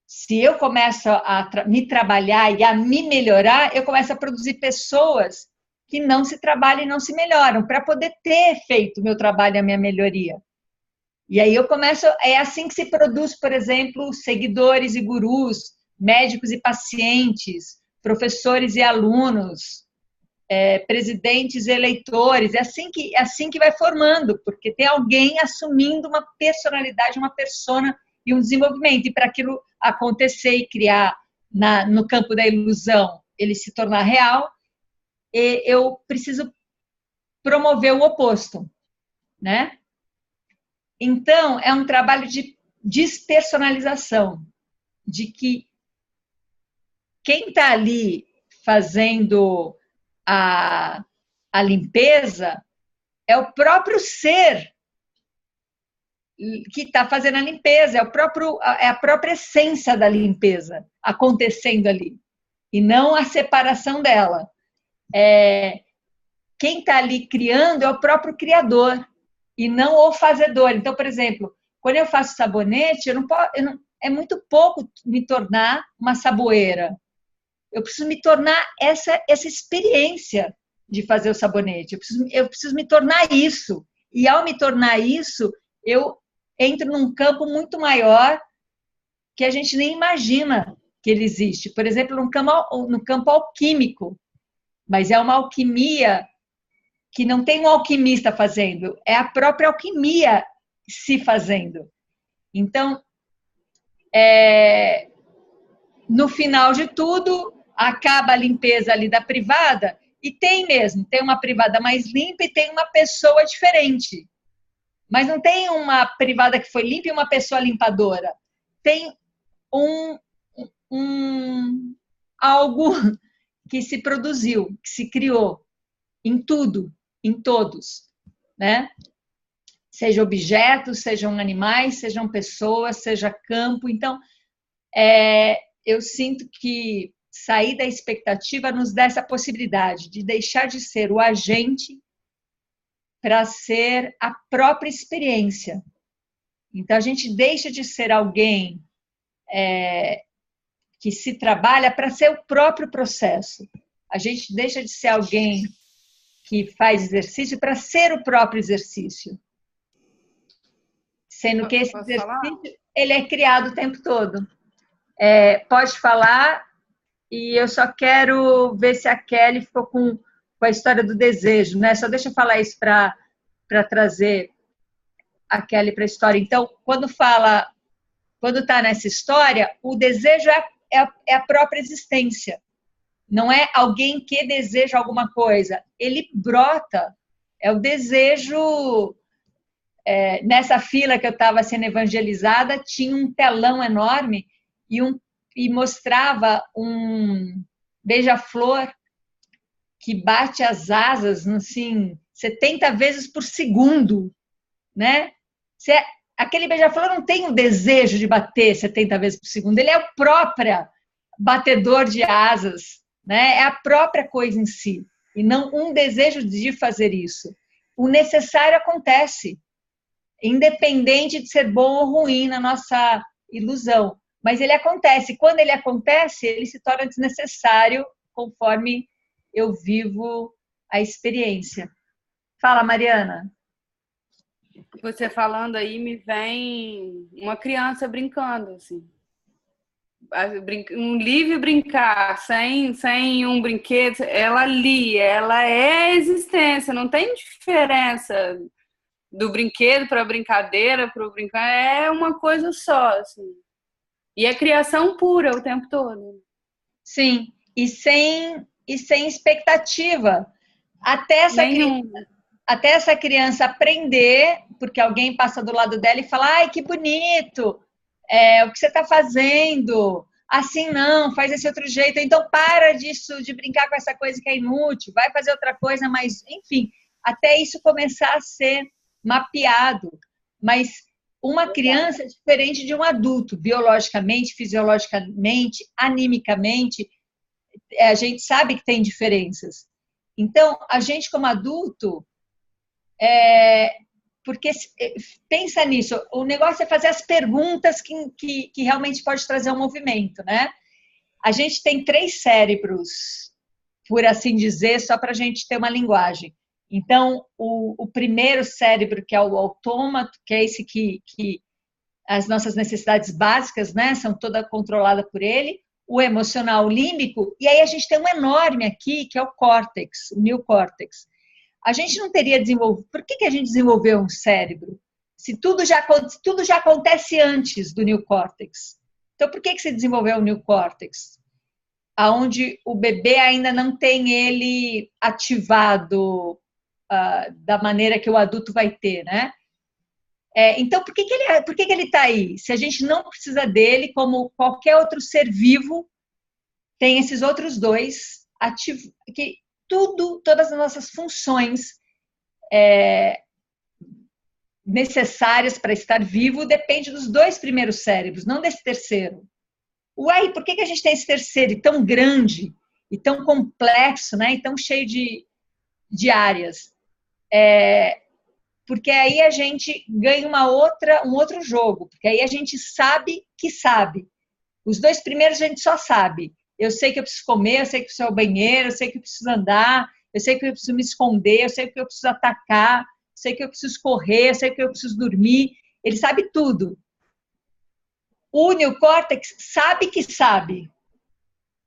se eu começo a me trabalhar e a me melhorar, eu começo a produzir pessoas que não se trabalham e não se melhoram, para poder ter feito o meu trabalho e a minha melhoria. E aí eu começo, é assim que se produz, por exemplo, seguidores e gurus, médicos e pacientes, professores e alunos, presidentes e eleitores, é assim que vai formando, porque tem alguém assumindo uma personalidade, uma persona e um desenvolvimento, e para aquilo acontecer e criar no campo da ilusão, ele se tornar real, eu preciso promover o oposto, né? Então, é um trabalho de despersonalização, de que quem está ali fazendo a limpeza é o próprio ser que está fazendo a limpeza, é a própria essência da limpeza acontecendo ali, e não a separação dela. Quem está ali criando é o próprio criador, e não o fazedor. Então, por exemplo, quando eu faço sabonete, é muito pouco me tornar uma saboeira. Eu preciso me tornar essa experiência de fazer o sabonete. Eu preciso me tornar isso. E ao me tornar isso, eu entro num campo muito maior que a gente nem imagina que ele existe. Por exemplo, no campo alquímico. Mas é uma alquimia que não tem um alquimista fazendo, é a própria alquimia se fazendo. Então, no final de tudo, acaba a limpeza ali da privada, e tem uma privada mais limpa e tem uma pessoa diferente. Mas não tem uma privada que foi limpa e uma pessoa limpadora. Tem algo que se produziu, que se criou em tudo, em todos, né? Sejam objetos, sejam animais, sejam pessoas, seja campo. Então, eu sinto que sair da expectativa nos dá essa possibilidade de deixar de ser o agente para ser a própria experiência. Então, a gente deixa de ser alguém que se trabalha para ser o próprio processo. A gente deixa de ser alguém que faz exercício para ser o próprio exercício. Sendo que esse exercício, ele é criado o tempo todo. Pode falar, e eu só quero ver se a Kelly ficou com a história do desejo, né? Só deixa eu falar isso para trazer a Kelly para a história. Então, quando está nessa história, o desejo é a própria existência. Não é alguém que deseja alguma coisa. Ele brota. É o desejo. Nessa fila que eu estava sendo evangelizada, tinha um telão enorme e mostrava um beija-flor que bate as asas, assim, 70 vezes por segundo, né? Aquele beija-flor não tem o desejo de bater 70 vezes por segundo, ele é o próprio batedor de asas, né? É a própria coisa em si, e não um desejo de fazer isso. O necessário acontece, independente de ser bom ou ruim na nossa ilusão, mas ele acontece. Quando ele acontece, ele se torna desnecessário conforme eu vivo a experiência. Fala, Mariana. Você falando aí, me vem uma criança brincando, assim. Um livre brincar, sem um brinquedo, ela é existência, não tem diferença do brinquedo para a brincadeira, para o brincar, é uma coisa só, assim. E é criação pura o tempo todo. Sim, e sem expectativa. Até essa criança aprender, porque alguém passa do lado dela e fala: ai, que bonito, o que você está fazendo? Assim não, faz esse outro jeito. Então para disso, de brincar com essa coisa que é inútil, vai fazer outra coisa, mas enfim, até isso começar a ser mapeado. Mas uma criança é diferente de um adulto, biologicamente, fisiologicamente, animicamente, a gente sabe que tem diferenças. Então, a gente como adulto, porque pensa nisso, o negócio é fazer as perguntas que realmente pode trazer um movimento, né? A gente tem 3 cérebros, por assim dizer, só para a gente ter uma linguagem. Então, o primeiro cérebro, que é o autômato, que é esse que as nossas necessidades básicas, né, são todas controladas por ele, o emocional límbico, e aí a gente tem um enorme aqui, que é o córtex, o neocórtex. A gente não teria desenvolvido... Por que a gente desenvolveu um cérebro? Se tudo já acontece antes do neocórtex. Então, por que se desenvolveu o neocórtex? Onde o bebê ainda não tem ele ativado da maneira que o adulto vai ter, né? Então, por que ele está aí? Se a gente não precisa dele, como qualquer outro ser vivo, tem esses outros dois, que todas as nossas funções necessárias para estar vivo depende dos dois primeiros cérebros, não desse terceiro. Uai, por que a gente tem esse terceiro e tão grande, e tão complexo, né? E tão cheio de áreas? Porque aí a gente ganha um outro jogo, porque aí a gente sabe que sabe. Os dois primeiros a gente só sabe. Eu sei que eu preciso comer, eu sei que eu preciso ir ao banheiro, eu sei que eu preciso andar, eu sei que eu preciso me esconder, eu sei que eu preciso atacar, eu sei que eu preciso correr, eu sei que eu preciso dormir. Ele sabe tudo. O neocórtex sabe que sabe.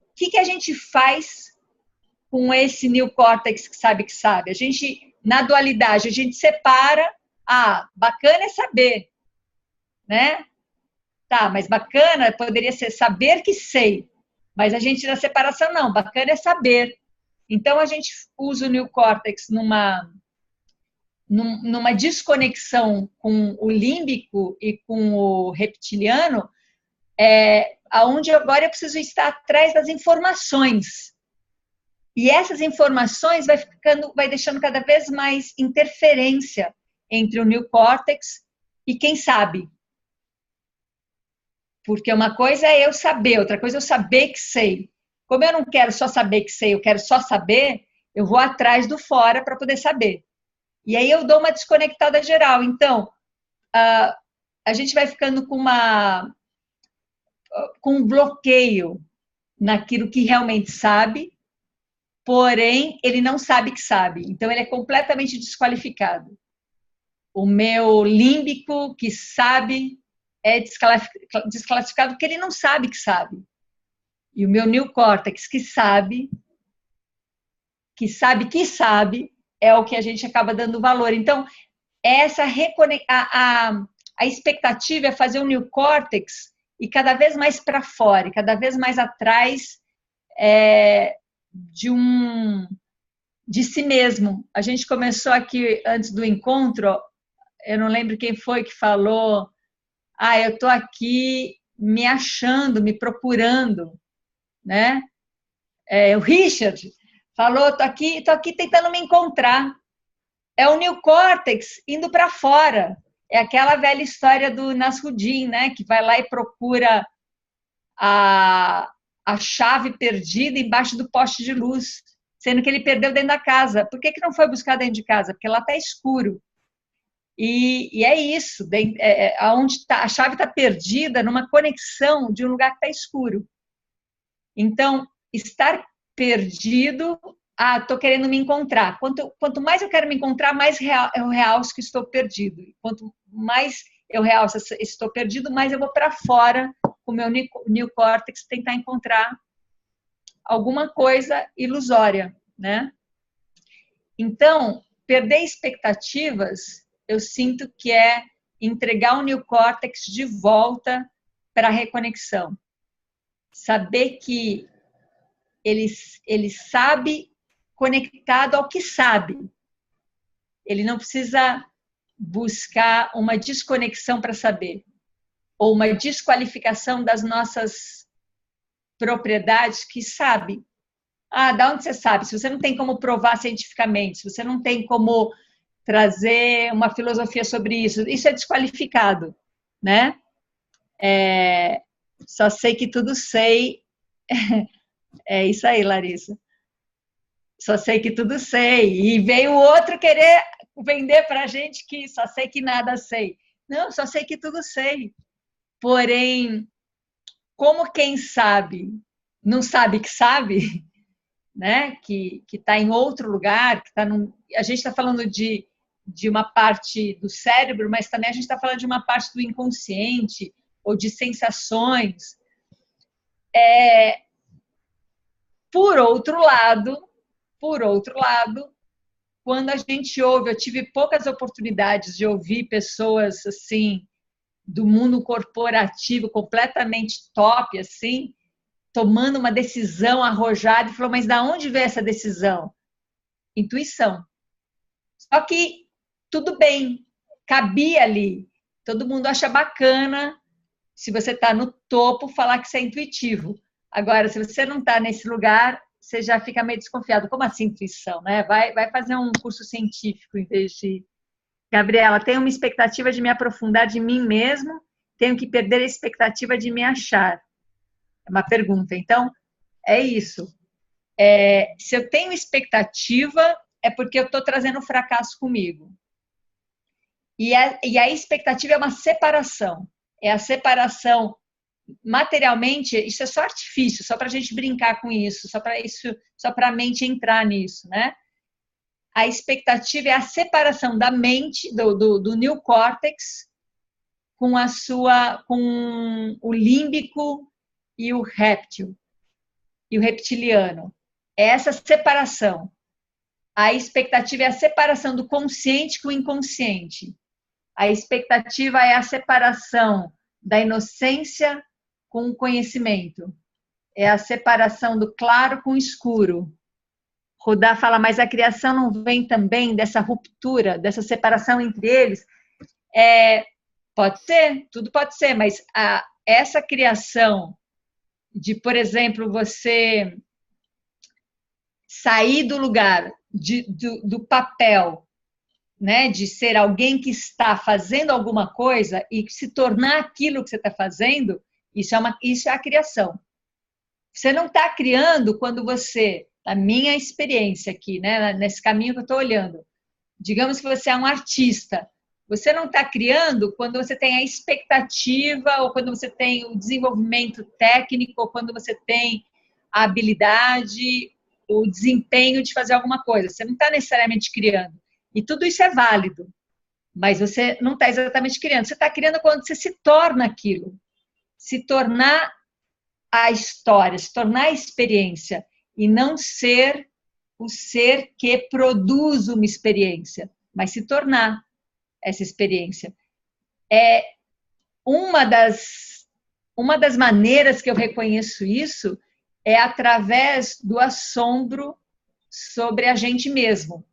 O que a gente faz com esse neocórtex que sabe que sabe? A gente, na dualidade, a gente separa. Bacana é saber, né? Tá, mas bacana poderia ser saber que sei. Mas a gente, na separação, não. Bacana é saber. Então, a gente usa o neocórtex numa desconexão com o límbico e com o reptiliano, aonde agora eu preciso estar atrás das informações. E essas informações vai deixando cada vez mais interferência entre o neocórtex e quem sabe. Porque uma coisa é eu saber, outra coisa é eu saber que sei. Como eu não quero só saber que sei, eu quero só saber, eu vou atrás do fora para poder saber. E aí eu dou uma desconectada geral. Então, a gente vai ficando com um bloqueio naquilo que realmente sabe, porém, ele não sabe que sabe. Então, ele é completamente desqualificado. O meu límbico, que sabe, é desclassificado porque ele não sabe que sabe. E o meu neocórtex, que sabe, é o que a gente acaba dando valor. Então, a expectativa é fazer o neocórtex ir cada vez mais para fora, e cada vez mais atrás de si mesmo. A gente começou aqui, antes do encontro, eu não lembro quem foi que falou, eu estou aqui me achando, me procurando, né? O Richard falou, estou aqui tentando me encontrar. É o neocórtex indo para fora. É aquela velha história do Nasruddin, né? Que vai lá e procura a chave perdida embaixo do poste de luz, sendo que ele perdeu dentro da casa. Por que não foi buscar dentro de casa? Porque lá está escuro. E é isso, onde a chave está perdida numa conexão de um lugar que está escuro. Então, estar perdido, estou querendo me encontrar. Quanto mais eu quero me encontrar, mais eu realço que estou perdido. Quanto mais eu realço estou perdido, mais eu vou para fora com o meu neocórtex tentar encontrar alguma coisa ilusória, né? Então, perder expectativas, eu sinto que é entregar o neocórtex de volta para a reconexão. Saber que ele sabe conectado ao que sabe. Ele não precisa buscar uma desconexão para saber, ou uma desqualificação das nossas propriedades que sabe. Da onde você sabe? Se você não tem como provar cientificamente, se você não tem como trazer uma filosofia sobre isso, isso é desqualificado, né? Só sei que tudo sei. É isso aí, Larissa. Só sei que tudo sei. E veio o outro querer vender para a gente que só sei que nada sei. Não, só sei que tudo sei. Porém, como quem sabe não sabe que sabe, né? Que está em outro lugar, a gente está falando de uma parte do cérebro, mas também a gente está falando de uma parte do inconsciente ou de sensações. Por outro lado, quando a gente ouve, eu tive poucas oportunidades de ouvir pessoas assim do mundo corporativo completamente top, assim, tomando uma decisão arrojada e falou, mas da onde veio essa decisão? Intuição. Só que tudo bem, cabia ali. Todo mundo acha bacana, se você está no topo, falar que você é intuitivo. Agora, se você não está nesse lugar, você já fica meio desconfiado. Como assim intuição, né? Vai fazer um curso científico em vez de... Gabriela, tenho uma expectativa de me aprofundar de mim mesmo, tenho que perder a expectativa de me achar. É uma pergunta. Então, é isso. Se eu tenho expectativa, é porque eu estou trazendo fracasso comigo. E a expectativa é uma separação. É a separação materialmente, isso é só artifício, só para a gente brincar com isso, só para a mente entrar nisso, né? A expectativa é a separação da mente, do neocórtex, com o límbico e o réptil, e o reptiliano. É essa separação. A expectativa é a separação do consciente com o inconsciente. A expectativa é a separação da inocência com o conhecimento. É a separação do claro com o escuro. Rudá fala, mas a criação não vem também dessa ruptura, dessa separação entre eles? Pode ser, tudo pode ser, mas essa criação de, por exemplo, você sair do lugar do papel, né, de ser alguém que está fazendo alguma coisa e se tornar aquilo que você está fazendo, isso é a criação. Você não está criando quando você, na minha experiência aqui, né, nesse caminho que eu estou olhando, digamos que você é um artista, você não está criando quando você tem a expectativa ou quando você tem o desenvolvimento técnico ou quando você tem a habilidade, o desempenho de fazer alguma coisa. Você não está necessariamente criando. E tudo isso é válido, mas você não está exatamente criando. Você está criando quando você se torna aquilo. Se tornar a história, se tornar a experiência e não ser o ser que produz uma experiência, mas se tornar essa experiência. Uma das maneiras que eu reconheço isso é através do assombro sobre a gente mesmo.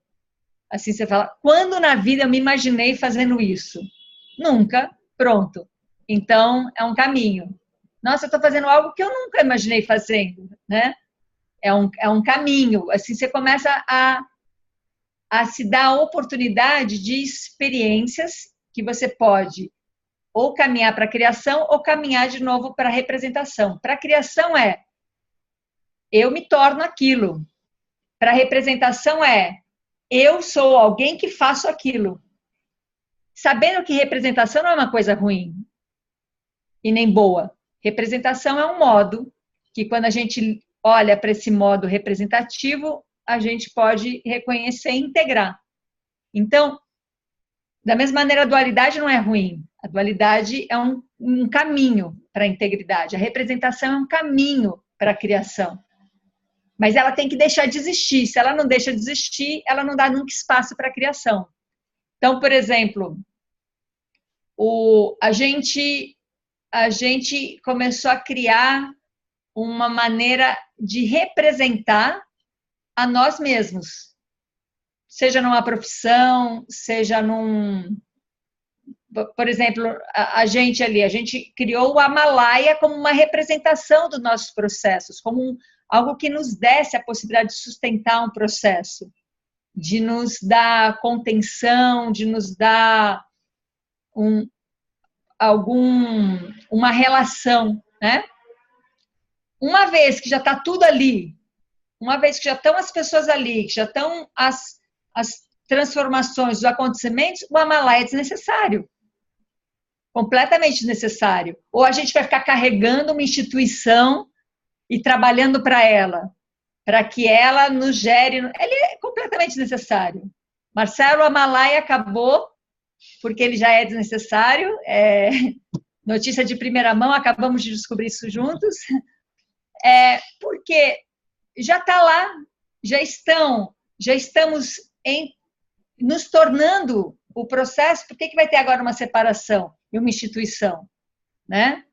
Assim, você fala, quando na vida eu me imaginei fazendo isso? Nunca, pronto. Então, é um caminho. Nossa, eu estou fazendo algo que eu nunca imaginei fazendo, né? É um caminho. Assim, você começa a se dar a oportunidade de experiências que você pode ou caminhar para a criação ou caminhar de novo para a representação. Para a criação eu me torno aquilo. Para a representação eu sou alguém que faço aquilo. Sabendo que representação não é uma coisa ruim e nem boa. Representação é um modo que, quando a gente olha para esse modo representativo, a gente pode reconhecer e integrar. Então, da mesma maneira, a dualidade não é ruim. A dualidade é um caminho para a integridade. A representação é um caminho para a criação. Mas ela tem que deixar de existir. Se ela não deixa de existir, ela não dá nunca espaço para a criação. Então, por exemplo, a gente começou a criar uma maneira de representar a nós mesmos. Seja numa profissão, seja por exemplo, a gente criou o Amalaia como uma representação dos nossos processos, como algo que nos desse a possibilidade de sustentar um processo, de nos dar contenção, de nos dar uma relação, né? Uma vez que já está tudo ali, uma vez que já estão as pessoas ali, que já estão as transformações, os acontecimentos, o Amalaia é desnecessário. Completamente desnecessário. Ou a gente vai ficar carregando uma instituição e trabalhando para ela, para que ela nos gere. Ele é completamente desnecessário. Marcelo, Amalaia acabou, porque ele já é desnecessário. Notícia de primeira mão, acabamos de descobrir isso juntos. Porque já está lá, já estamos nos tornando o processo. Por que vai ter agora uma separação e uma instituição, né?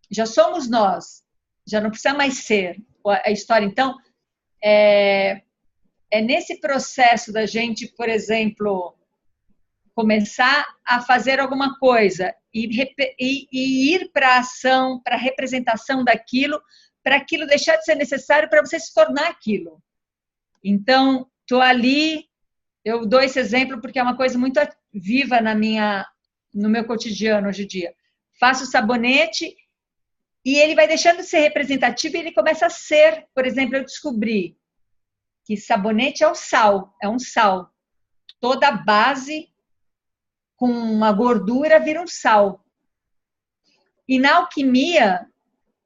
Já somos nós, já não precisa mais ser a história. Então, é nesse processo da gente, por exemplo, começar a fazer alguma coisa e ir para a ação, para a representação daquilo, para aquilo deixar de ser necessário para você se tornar aquilo. Então, estou ali, eu dou esse exemplo porque é uma coisa muito viva no meu cotidiano hoje em dia. Faço sabonete e ele vai deixando de ser representativo e ele começa a ser, por exemplo, eu descobri que sabonete é o sal, é um sal. Toda a base com uma gordura vira um sal. E na alquimia,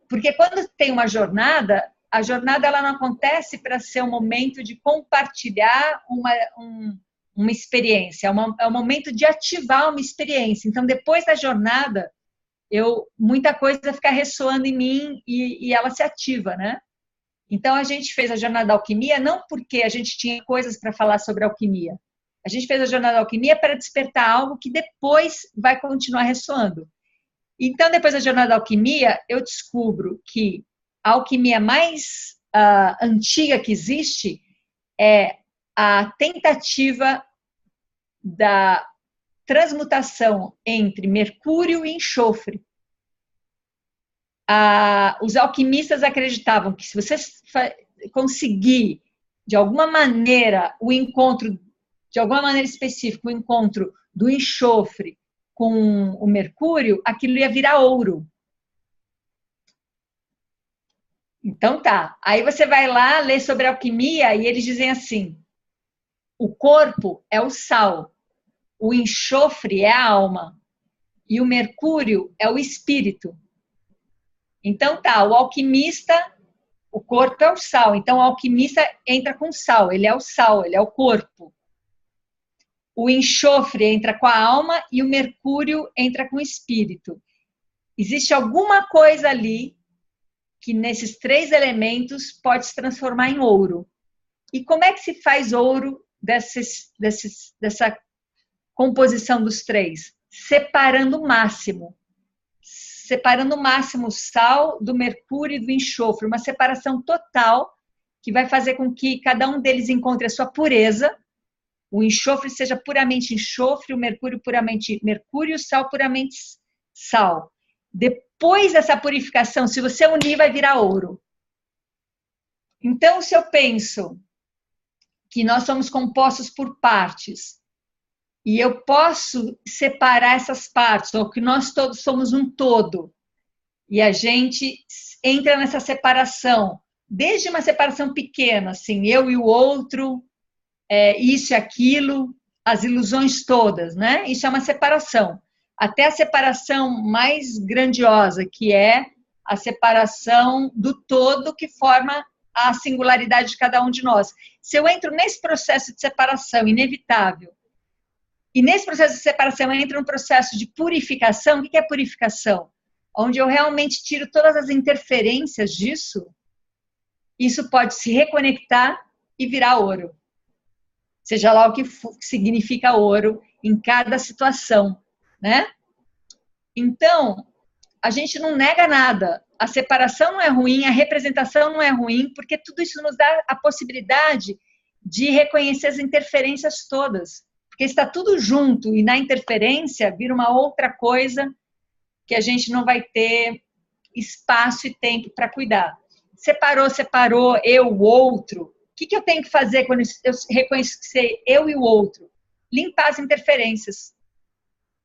porque quando tem uma jornada, a jornada ela não acontece para ser um momento de compartilhar uma experiência, é um momento de ativar uma experiência. Então, depois da jornada, muita coisa fica ressoando em mim e ela se ativa, né? Então, a gente fez a jornada da alquimia não porque a gente tinha coisas para falar sobre alquimia. A gente fez a jornada da alquimia para despertar algo que depois vai continuar ressoando. Então, depois da jornada da alquimia, eu descubro que a alquimia mais antiga que existe é a tentativa da transmutação entre mercúrio e enxofre. Os alquimistas acreditavam que se você conseguir, de alguma maneira, o encontro, de alguma maneira específica, o encontro do enxofre com o mercúrio, aquilo ia virar ouro. Então tá, aí você vai lá ler sobre alquimia e eles dizem assim, o corpo é o sal, o enxofre é a alma e o mercúrio é o espírito. Então tá, o alquimista, o corpo é o sal, então o alquimista entra com sal, ele é o sal, ele é o corpo. O enxofre entra com a alma e o mercúrio entra com o espírito. Existe alguma coisa ali que nesses 3 elementos pode se transformar em ouro. E como é que se faz ouro dessa composição dos 3? Separando o máximo. Separando o máximo o sal do mercúrio e do enxofre. Uma separação total que vai fazer com que cada um deles encontre a sua pureza. O enxofre seja puramente enxofre, o mercúrio puramente mercúrio e o sal puramente sal. Depois dessa purificação, se você unir, vai virar ouro. Então, se eu penso que nós somos compostos por partes, e eu posso separar essas partes, ou que nós todos somos um todo, e a gente entra nessa separação, desde uma separação pequena, assim, eu e o outro, isso e aquilo, as ilusões todas, né? Isso é uma separação. Até a separação mais grandiosa, que é a separação do todo que forma a singularidade de cada um de nós. Se eu entro nesse processo de separação inevitável, e nesse processo de separação eu entro num processo de purificação, o que é purificação? Onde eu realmente tiro todas as interferências disso, isso pode se reconectar e virar ouro. Seja lá o que significa ouro em cada situação, né? Então, a gente não nega nada. A separação não é ruim, a representação não é ruim, porque tudo isso nos dá a possibilidade de reconhecer as interferências todas. Porque está tudo junto e na interferência vira uma outra coisa que a gente não vai ter espaço e tempo para cuidar. Separou, eu, o outro. O que eu tenho que fazer quando eu reconhecer eu e o outro? Limpar as interferências.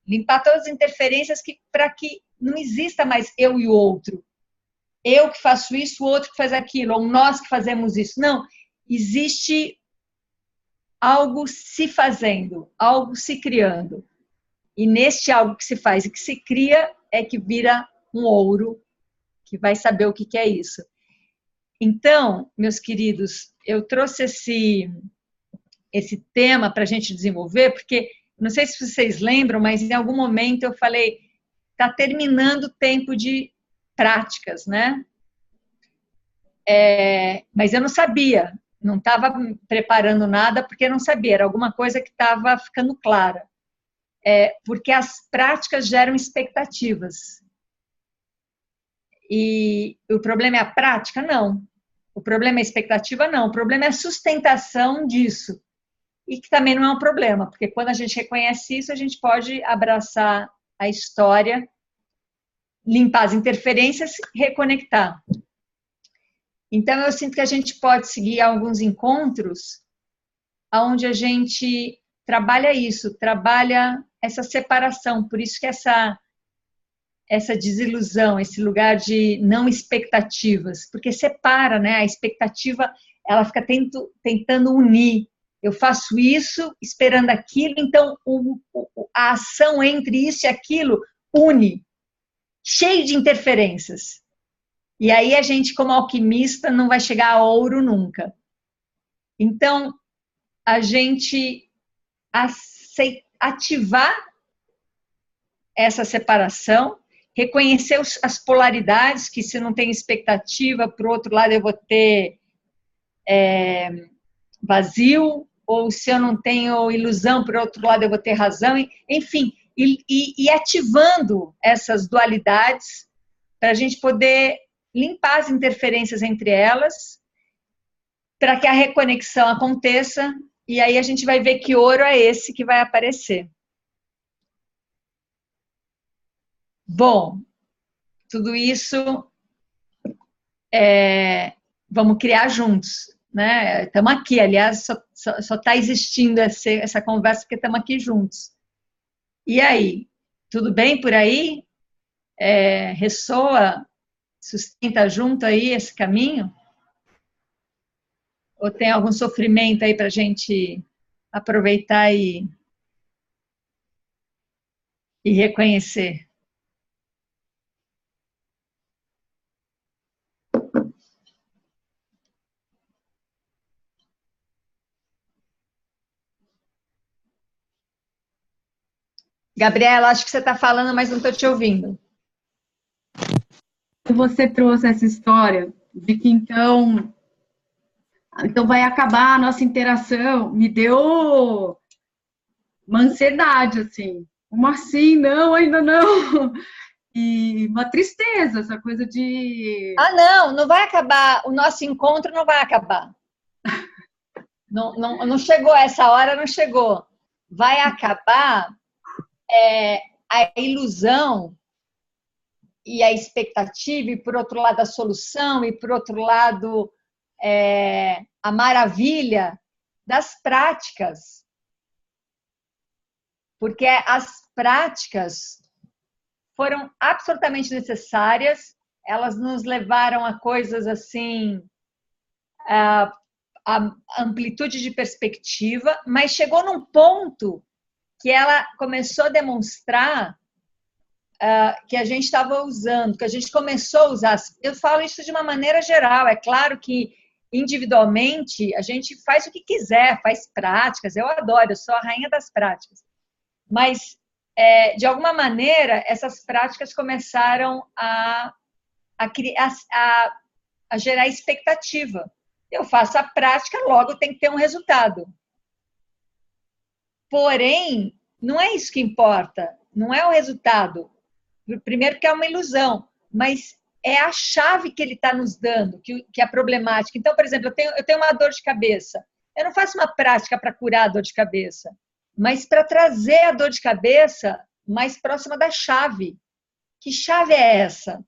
Limpar todas as interferências para que não exista mais eu e o outro. Eu que faço isso, o outro que faz aquilo, ou nós que fazemos isso. Não, existe algo se fazendo, algo se criando. E neste algo que se faz e que se cria é que vira um ouro, que vai saber o que é isso. Então, meus queridos, eu trouxe esse tema para a gente desenvolver, porque não sei se vocês lembram, mas em algum momento eu falei, está terminando o tempo de práticas, né? Mas eu não sabia, não estava preparando nada porque não sabia, era alguma coisa que estava ficando clara. Porque as práticas geram expectativas. E o problema é a prática? Não. O problema é a expectativa? Não. O problema é a sustentação disso. e que também não é um problema, porque quando a gente reconhece isso, a gente pode abraçar a história, limpar as interferências, reconectar. Então, eu sinto que a gente pode seguir alguns encontros onde a gente trabalha isso, trabalha essa separação. Por isso que essa desilusão, esse lugar de não expectativas, porque separa, né? A expectativa, ela fica tentando unir. Eu faço isso esperando aquilo, então a ação entre isso e aquilo une, cheio de interferências. E aí a gente, como alquimista, não vai chegar a ouro nunca. Então, a gente ativar essa separação, reconhecer as polaridades, que se não tem expectativa, por outro lado eu vou ter vazio, ou se eu não tenho ilusão, por outro lado eu vou ter razão, enfim, e ativando essas dualidades para a gente poder limpar as interferências entre elas, para que a reconexão aconteça, e aí a gente vai ver que ouro é esse que vai aparecer. Bom, tudo isso vamos criar juntos, né? Estamos aqui, aliás, só está existindo essa conversa porque estamos aqui juntos. E aí, tudo bem por aí? Ressoa, sustenta junto aí esse caminho? Ou tem algum sofrimento aí para a gente aproveitar e reconhecer? Gabriela, acho que você está falando, mas não estou te ouvindo. Você trouxe essa história de que então vai acabar a nossa interação, me deu uma ansiedade, assim. Como assim? Não, ainda não. E uma tristeza, essa coisa de... Não vai acabar, o nosso encontro não vai acabar. Não chegou, essa hora não chegou. Vai acabar a ilusão e a expectativa, e por outro lado a solução, e por outro lado a maravilha das práticas. Porque as práticas foram absolutamente necessárias, elas nos levaram a coisas assim, a amplitude de perspectiva, mas chegou num ponto que ela começou a demonstrar que a gente estava usando, que a gente começou a usar. Eu falo isso de uma maneira geral, é claro que individualmente a gente faz o que quiser, faz práticas, eu adoro, eu sou a rainha das práticas. Mas, de alguma maneira, essas práticas começaram a gerar expectativa. Eu faço a prática, logo tem que ter um resultado. Porém, não é isso que importa, não é o resultado. Primeiro que é uma ilusão, mas é a chave que ele está nos dando, que é problemática. Então, por exemplo, eu tenho uma dor de cabeça. Eu não faço uma prática para curar a dor de cabeça, mas para trazer a dor de cabeça mais próxima da chave. Que chave é essa?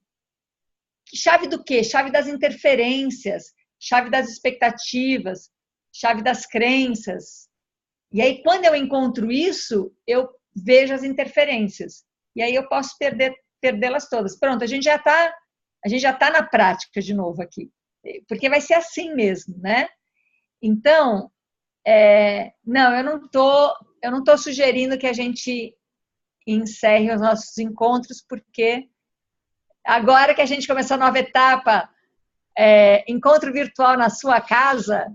Que chave do quê? Chave das interferências, chave das expectativas, chave das crenças. E aí, quando eu encontro isso, eu vejo as interferências. E aí eu posso perdê-las todas. Pronto, a gente já tá na prática de novo aqui. Porque vai ser assim mesmo, né? Então, não, eu não tô sugerindo que a gente encerre os nossos encontros, porque agora que a gente começou a nova etapa, encontro virtual na sua casa,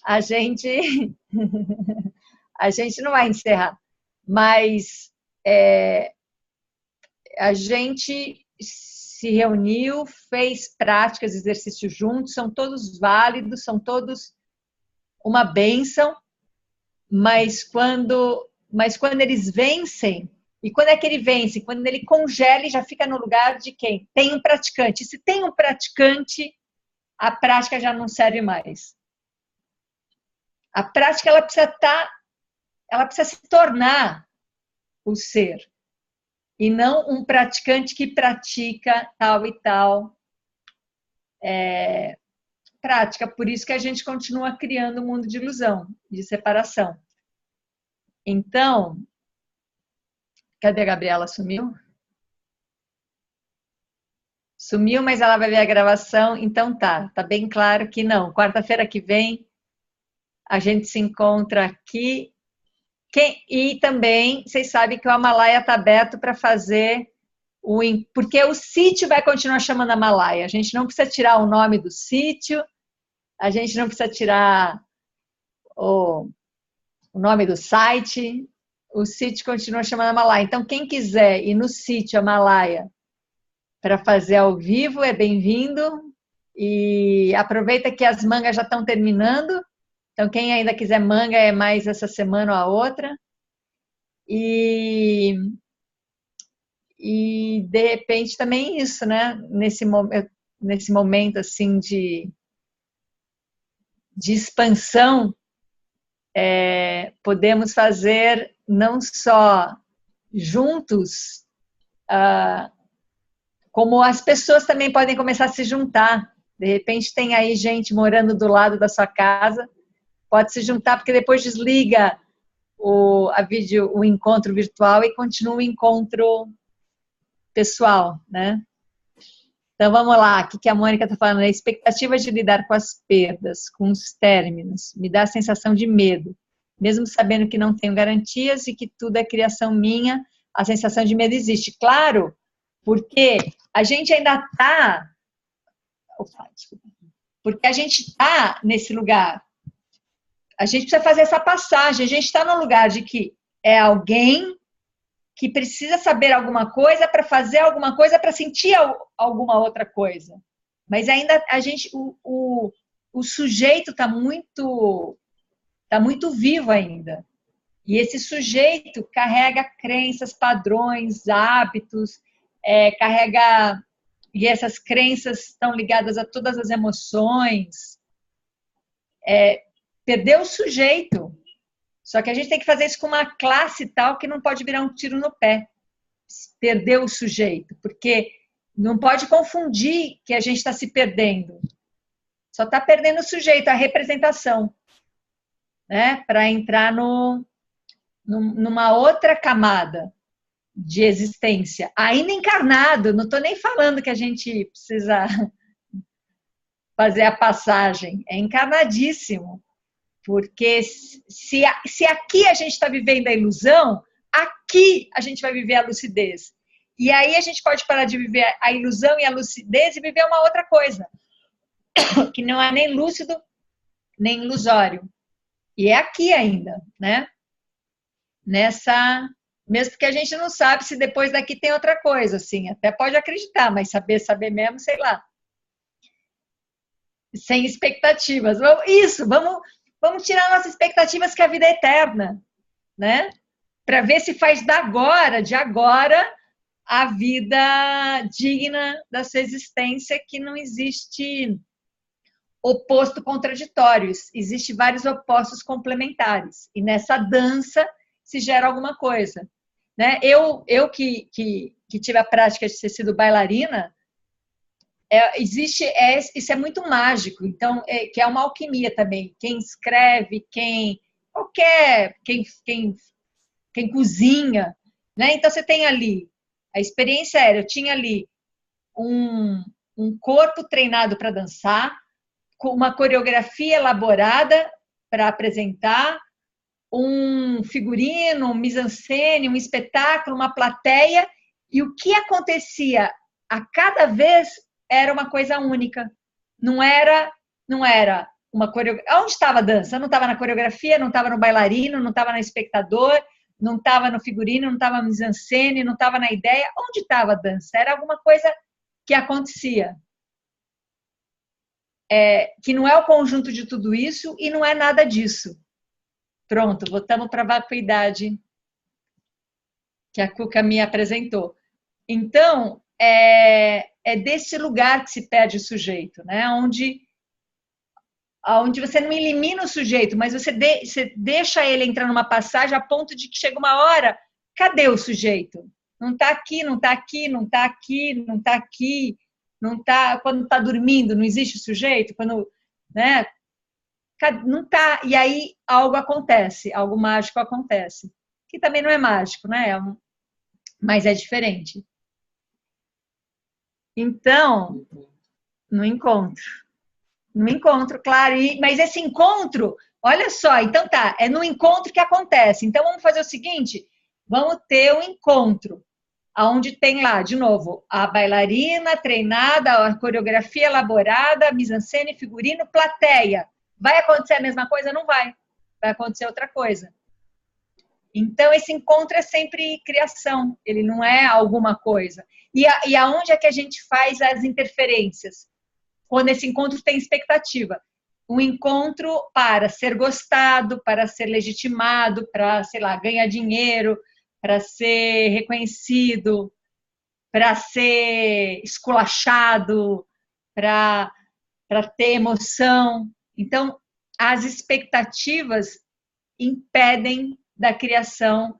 a gente não vai encerrar, mas a gente se reuniu, fez práticas, exercícios juntos, são todos válidos, são todos uma bênção, mas quando eles vencem, e quando é que ele vence? Quando ele congela e já fica no lugar de quem? Tem um praticante. Se tem um praticante, a prática já não serve mais. A prática ela precisa se tornar o ser e não um praticante que pratica tal e tal prática. Por isso que a gente continua criando um mundo de ilusão, de separação. Então, cadê a Gabriela? Sumiu? Sumiu, mas ela vai ver a gravação. Então tá bem claro que não. Quarta-feira que vem a gente se encontra aqui. E também, vocês sabem que o Amalaia está aberto para fazer porque o sítio vai continuar chamando Amalaia. A gente não precisa tirar o nome do sítio, a gente não precisa tirar o nome do site, o sítio continua chamando Amalaia. Então, quem quiser ir no sítio Amalaia para fazer ao vivo é bem-vindo. E aproveita que as mangas já estão terminando. Então, quem ainda quiser manga é mais essa semana ou a outra. E de repente também isso, né? Nesse momento assim de expansão, podemos fazer não só juntos, como as pessoas também podem começar a se juntar. De repente tem aí gente morando do lado da sua casa, pode se juntar, porque depois desliga o encontro virtual e continua o encontro pessoal, né? Então vamos lá, o que a Mônica está falando? A expectativa de lidar com as perdas, com os términos, me dá a sensação de medo. Mesmo sabendo que não tenho garantias e que tudo é criação minha, a sensação de medo existe. Claro, porque a gente ainda está... Porque a gente está nesse lugar. A gente precisa fazer essa passagem. A gente está no lugar de que é alguém que precisa saber alguma coisa para fazer alguma coisa, para sentir alguma outra coisa. Mas ainda o sujeito está muito vivo ainda. E esse sujeito carrega crenças, padrões, hábitos, carrega... E essas crenças estão ligadas a todas as emoções. Perdeu o sujeito. Só que a gente tem que fazer isso com uma classe tal que não pode virar um tiro no pé. Perdeu o sujeito. Porque não pode confundir que a gente está se perdendo. Só está perdendo o sujeito, a representação. Né? Para entrar numa outra camada de existência. Ainda encarnado. Não estou nem falando que a gente precisa fazer a passagem. É encarnadíssimo. Porque se aqui a gente está vivendo a ilusão, aqui a gente vai viver a lucidez. E aí a gente pode parar de viver a ilusão e a lucidez e viver uma outra coisa, que não é nem lúcido, nem ilusório. E é aqui ainda, né? Mesmo que a gente não sabe se depois daqui tem outra coisa, assim. Até pode acreditar, mas saber mesmo, sei lá. Sem expectativas. Vamos tirar nossas expectativas que a vida é eterna, né? Para ver se faz de agora, a vida digna da sua existência, que não existe oposto contraditórios, existe vários opostos complementares. E nessa dança se gera alguma coisa, né? Eu que tive a prática de ter sido bailarina, isso é muito mágico, então que é uma alquimia também. Quem escreve, quem cozinha, né? Então você tem ali a experiência eu tinha ali um corpo treinado para dançar, com uma coreografia elaborada para apresentar, um figurino, um mise-en-scène, um espetáculo, uma plateia, e o que acontecia a cada vez era uma coisa única. Não era uma coreografia. Onde estava a dança? Não estava na coreografia, não estava no bailarino, não estava no espectador, não estava no figurino, não estava no mise-en-scène, não estava na ideia. Onde estava a dança? Era alguma coisa que acontecia. Que não é o conjunto de tudo isso e não é nada disso. Pronto, voltamos para a vacuidade que a Cuca me apresentou. Então, é desse lugar que se perde o sujeito, né? Onde onde você não elimina o sujeito, mas você deixa ele entrar numa passagem a ponto de que chega uma hora, cadê o sujeito? Não está aqui, não está aqui, não está aqui, não está aqui, não está. Quando está dormindo, não existe o sujeito, quando, né? Não está. E aí algo acontece, algo mágico acontece, que também não é mágico, né? Mas é diferente. Então, no encontro, claro. Mas esse encontro, olha só, então tá, é no encontro que acontece. Então vamos fazer o seguinte, vamos ter um encontro, onde tem lá, de novo, a bailarina treinada, a coreografia elaborada, mise-en-scène, figurino, plateia. Vai acontecer a mesma coisa? Não vai. Vai acontecer outra coisa. Então, esse encontro é sempre criação, ele não é alguma coisa. E aonde é que a gente faz as interferências? Quando esse encontro tem expectativa. Um encontro para ser gostado, para ser legitimado, para, sei lá, ganhar dinheiro, para ser reconhecido, para ser esculachado, para ter emoção. Então, as expectativas impedem da criação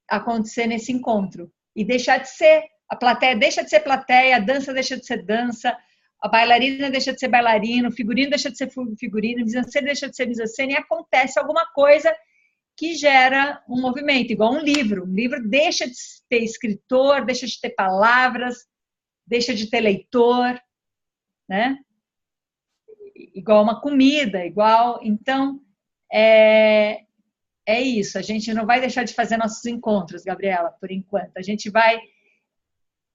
acontecer nesse encontro. E deixar de ser. A plateia deixa de ser plateia, a dança deixa de ser dança, a bailarina deixa de ser bailarina, o figurino deixa de ser figurino, a mise-en-scène deixa de ser mise-en-scène, e acontece alguma coisa que gera um movimento, igual um livro. Um livro deixa de ter escritor, deixa de ter palavras, deixa de ter leitor, né? Igual uma comida, igual... Então, é isso. A gente não vai deixar de fazer nossos encontros, Gabriela, por enquanto. A gente vai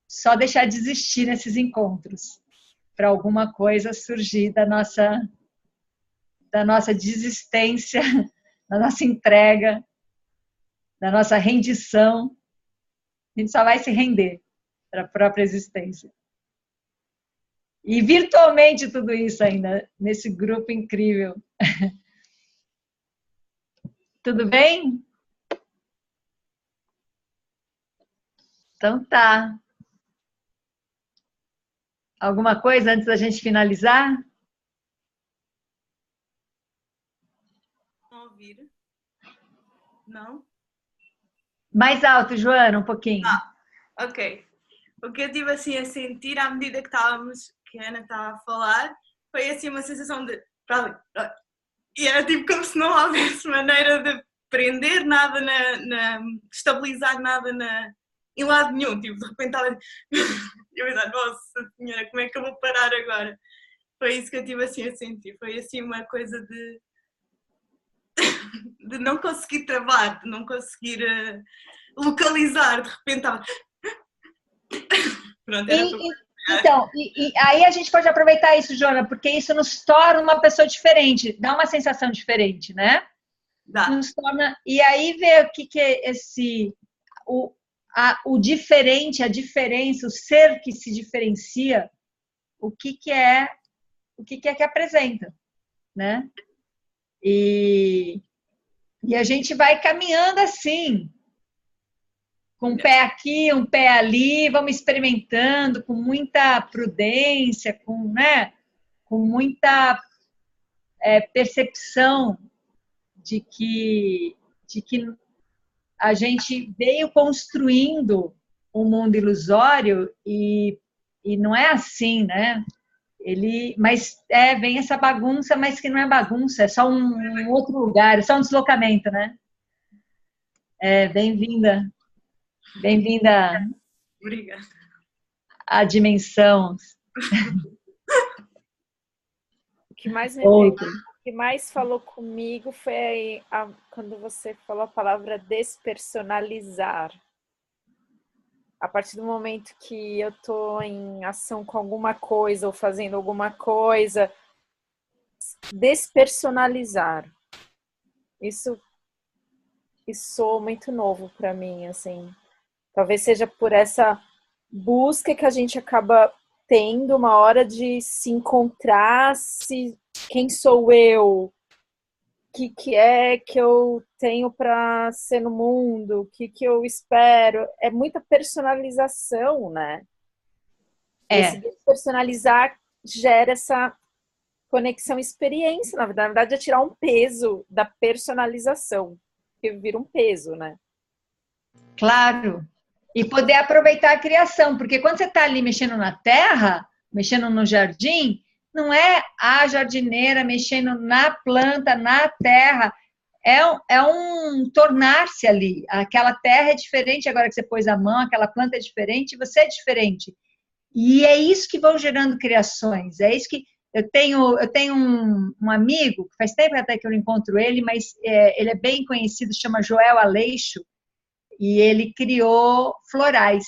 só deixar de existir nesses encontros para alguma coisa surgir da nossa desistência, da nossa entrega, da nossa rendição. A gente só vai se render para a própria existência. E virtualmente tudo isso ainda, nesse grupo incrível. Tudo bem? Então tá. Alguma coisa antes da gente finalizar? Não ouvir? Não? Mais alto, Joana, um pouquinho. Ok. O que eu tive assim a sentir à medida que que a Ana estava a falar, foi assim uma sensação de... E era tipo como se não houvesse maneira de prender nada, estabilizar nada em lado nenhum. Tipo, de repente estava... Eu pensava, nossa senhora, como é que eu vou parar agora? Foi isso que eu tive assim a sentir. Foi assim uma coisa de não conseguir travar, de não conseguir localizar. De repente estava... Pronto, era Então, aí a gente pode aproveitar isso, Joana, porque isso nos torna uma pessoa diferente, dá uma sensação diferente, né? Dá. Nos torna, e aí ver o que é o diferente, a diferença, o ser que se diferencia, o que é que apresenta, né? E a gente vai caminhando assim, com um pé aqui, um pé ali, vamos experimentando com muita prudência, com muita percepção de que a gente veio construindo um mundo ilusório e não é assim, né? Mas vem essa bagunça, mas que não é bagunça, é só um outro lugar, é só um deslocamento, né? Bem-vinda. Bem-vinda. Obrigada. À dimensão. O que mais falou comigo foi quando você falou a palavra despersonalizar. A partir do momento que eu estou em ação com alguma coisa ou fazendo alguma coisa, despersonalizar. Isso soou muito novo para mim, assim. Talvez seja por essa busca que a gente acaba tendo uma hora de se encontrar, quem sou eu, o que é que eu tenho para ser no mundo, o que eu espero. É muita personalização, né? Esse personalizar gera essa conexão experiência, na verdade é tirar um peso da personalização, que vira um peso, né? Claro. E poder aproveitar a criação, porque quando você está ali mexendo na terra, mexendo no jardim, não é a jardineira mexendo na planta, na terra, é um tornar-se ali. Aquela terra é diferente agora que você pôs a mão, aquela planta é diferente, você é diferente. E é isso que vão gerando criações, é isso que eu tenho um amigo, que faz tempo até que eu não encontro ele, mas ele é bem conhecido, chama Joel Aleixo, e ele criou florais,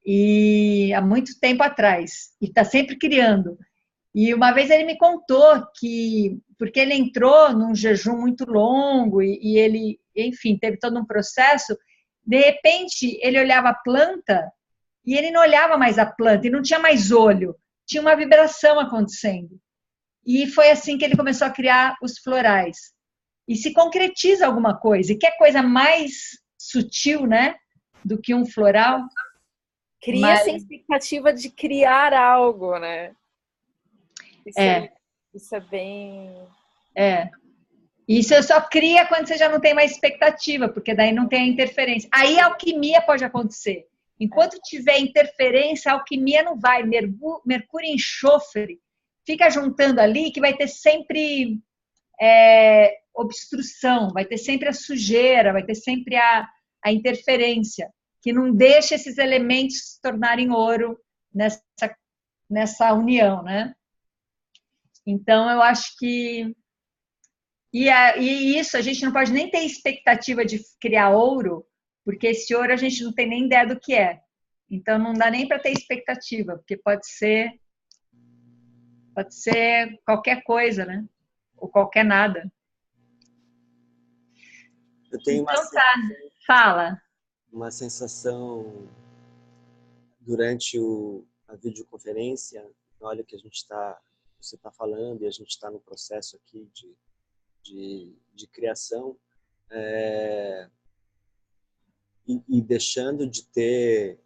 e há muito tempo atrás, e está sempre criando. E uma vez ele me contou que, porque ele entrou num jejum muito longo, e ele, enfim, teve todo um processo, de repente ele olhava a planta, e ele não olhava mais a planta, e não tinha mais olho, tinha uma vibração acontecendo. E foi assim que ele começou a criar os florais. E se concretiza alguma coisa, e que coisa mais sutil, né, do que um floral. Cria-se a expectativa de criar algo, né? Isso é bem... E você só cria quando você já não tem mais expectativa, porque daí não tem a interferência. Aí a alquimia pode acontecer. Enquanto tiver interferência, a alquimia não vai. Mercúrio e enxofre fica juntando ali, que vai ter sempre obstrução, vai ter sempre a sujeira, vai ter sempre a interferência, que não deixa esses elementos se tornarem ouro nessa união, né? Então, eu acho que... E isso, a gente não pode nem ter expectativa de criar ouro, porque esse ouro a gente não tem nem ideia do que é. Então, não dá nem para ter expectativa, porque pode ser qualquer coisa, né? Ou qualquer nada. Eu tenho fala. Uma sensação durante a videoconferência, olha que você está falando e a gente está no processo aqui de criação, e deixando de ter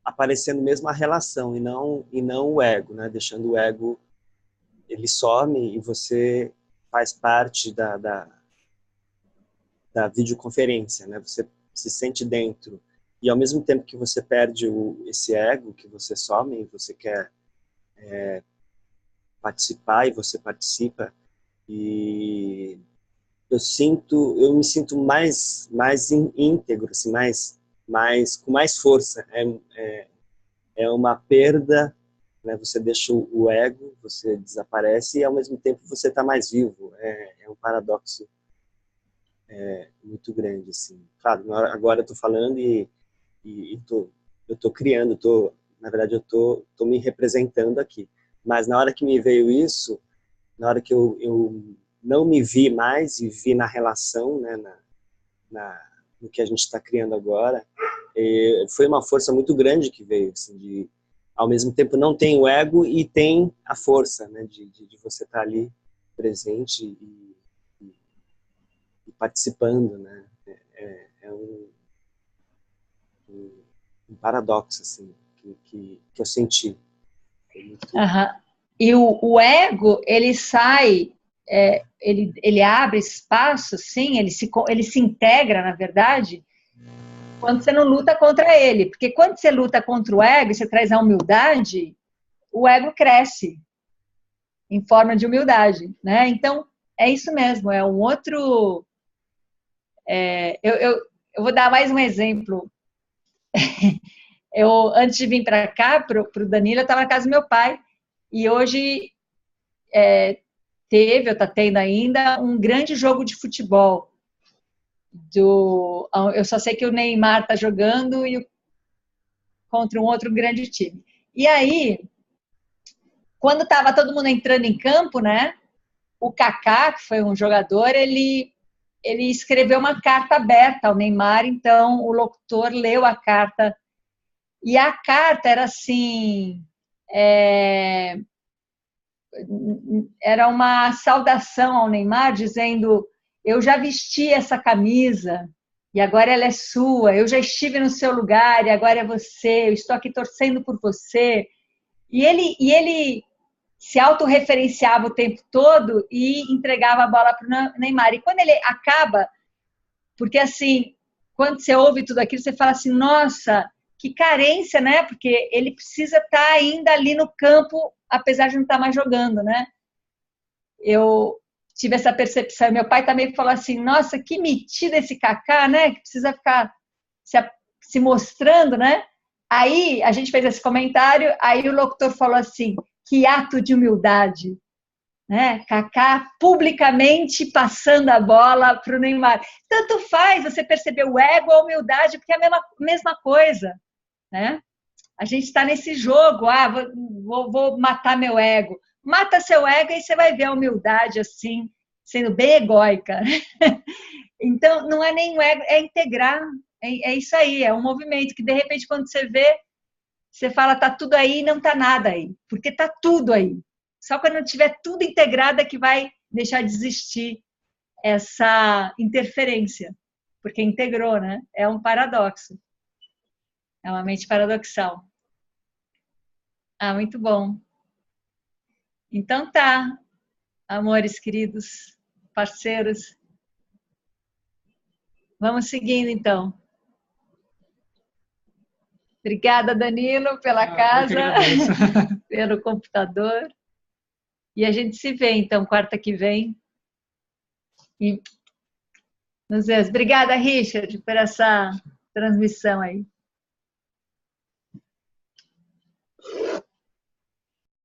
aparecendo mesmo a relação e não o ego, né? Deixando o ego, ele some e você faz parte da videoconferência, né? Você se sente dentro e ao mesmo tempo que você perde esse ego, que você some e você quer participar e você participa, e eu me sinto mais íntegro, assim, com mais força. É uma perda, né? Você deixa o ego, você desaparece e ao mesmo tempo você está mais vivo. É um paradoxo muito grande, assim. Claro, agora eu estou falando e eu estou criando, na verdade eu estou me representando aqui. Mas na hora que me veio isso, na hora que eu não me vi mais e vi na relação, né, no que a gente está criando agora, foi uma força muito grande que veio, assim, ao mesmo tempo não tem o ego e tem a força, né, de você estar ali presente e participando, né? É um paradoxo, assim, que eu senti. Muito... E o ego, ele sai, ele abre espaço, sim, ele se integra, na verdade, quando você não luta contra ele. Porque quando você luta contra o ego e você traz a humildade, o ego cresce em forma de humildade, né? Então, é isso mesmo, é um outro... Eu vou dar mais um exemplo. Antes de vir para cá, para o Danilo, eu estava na casa do meu pai, e hoje está tendo ainda um grande jogo de futebol. Eu só sei que o Neymar está jogando contra um outro grande time. E aí, quando estava todo mundo entrando em campo, né, o Kaká, que foi um jogador, ele escreveu uma carta aberta ao Neymar, então o locutor leu a carta. E a carta era assim... era uma saudação ao Neymar, dizendo: eu já vesti essa camisa e agora ela é sua, eu já estive no seu lugar e agora é você, eu estou aqui torcendo por você. E ele se autorreferenciava o tempo todo e entregava a bola para o Neymar. E quando ele acaba, porque assim, quando você ouve tudo aquilo, você fala assim, nossa, que carência, né? Porque ele precisa estar ainda ali no campo, apesar de não estar mais jogando, né? Eu tive essa percepção. Meu pai também falou assim, nossa, que metido esse Kaká, né? Que precisa ficar se mostrando, né? Aí a gente fez esse comentário, aí o locutor falou assim, que ato de humildade, né? Kaká publicamente passando a bola para o Neymar. Tanto faz você perceber o ego ou a humildade, porque é a mesma coisa, né? A gente está nesse jogo, vou matar meu ego. Mata seu ego e você vai ver a humildade assim, sendo bem egóica. Então, não é nem o ego, é integrar. É isso aí, é um movimento que, de repente, quando você vê, você fala, tá tudo aí e não tá nada aí. Porque tá tudo aí. Só quando não tiver tudo integrado é que vai deixar de existir essa interferência. Porque integrou, né? É um paradoxo. É uma mente paradoxal. Muito bom. Então tá, amores queridos, parceiros. Vamos seguindo, então. Obrigada, Danilo, pela casa, pelo computador. E a gente se vê, então, quarta que vem. E nos vemos. Obrigada, Richard, por essa transmissão aí.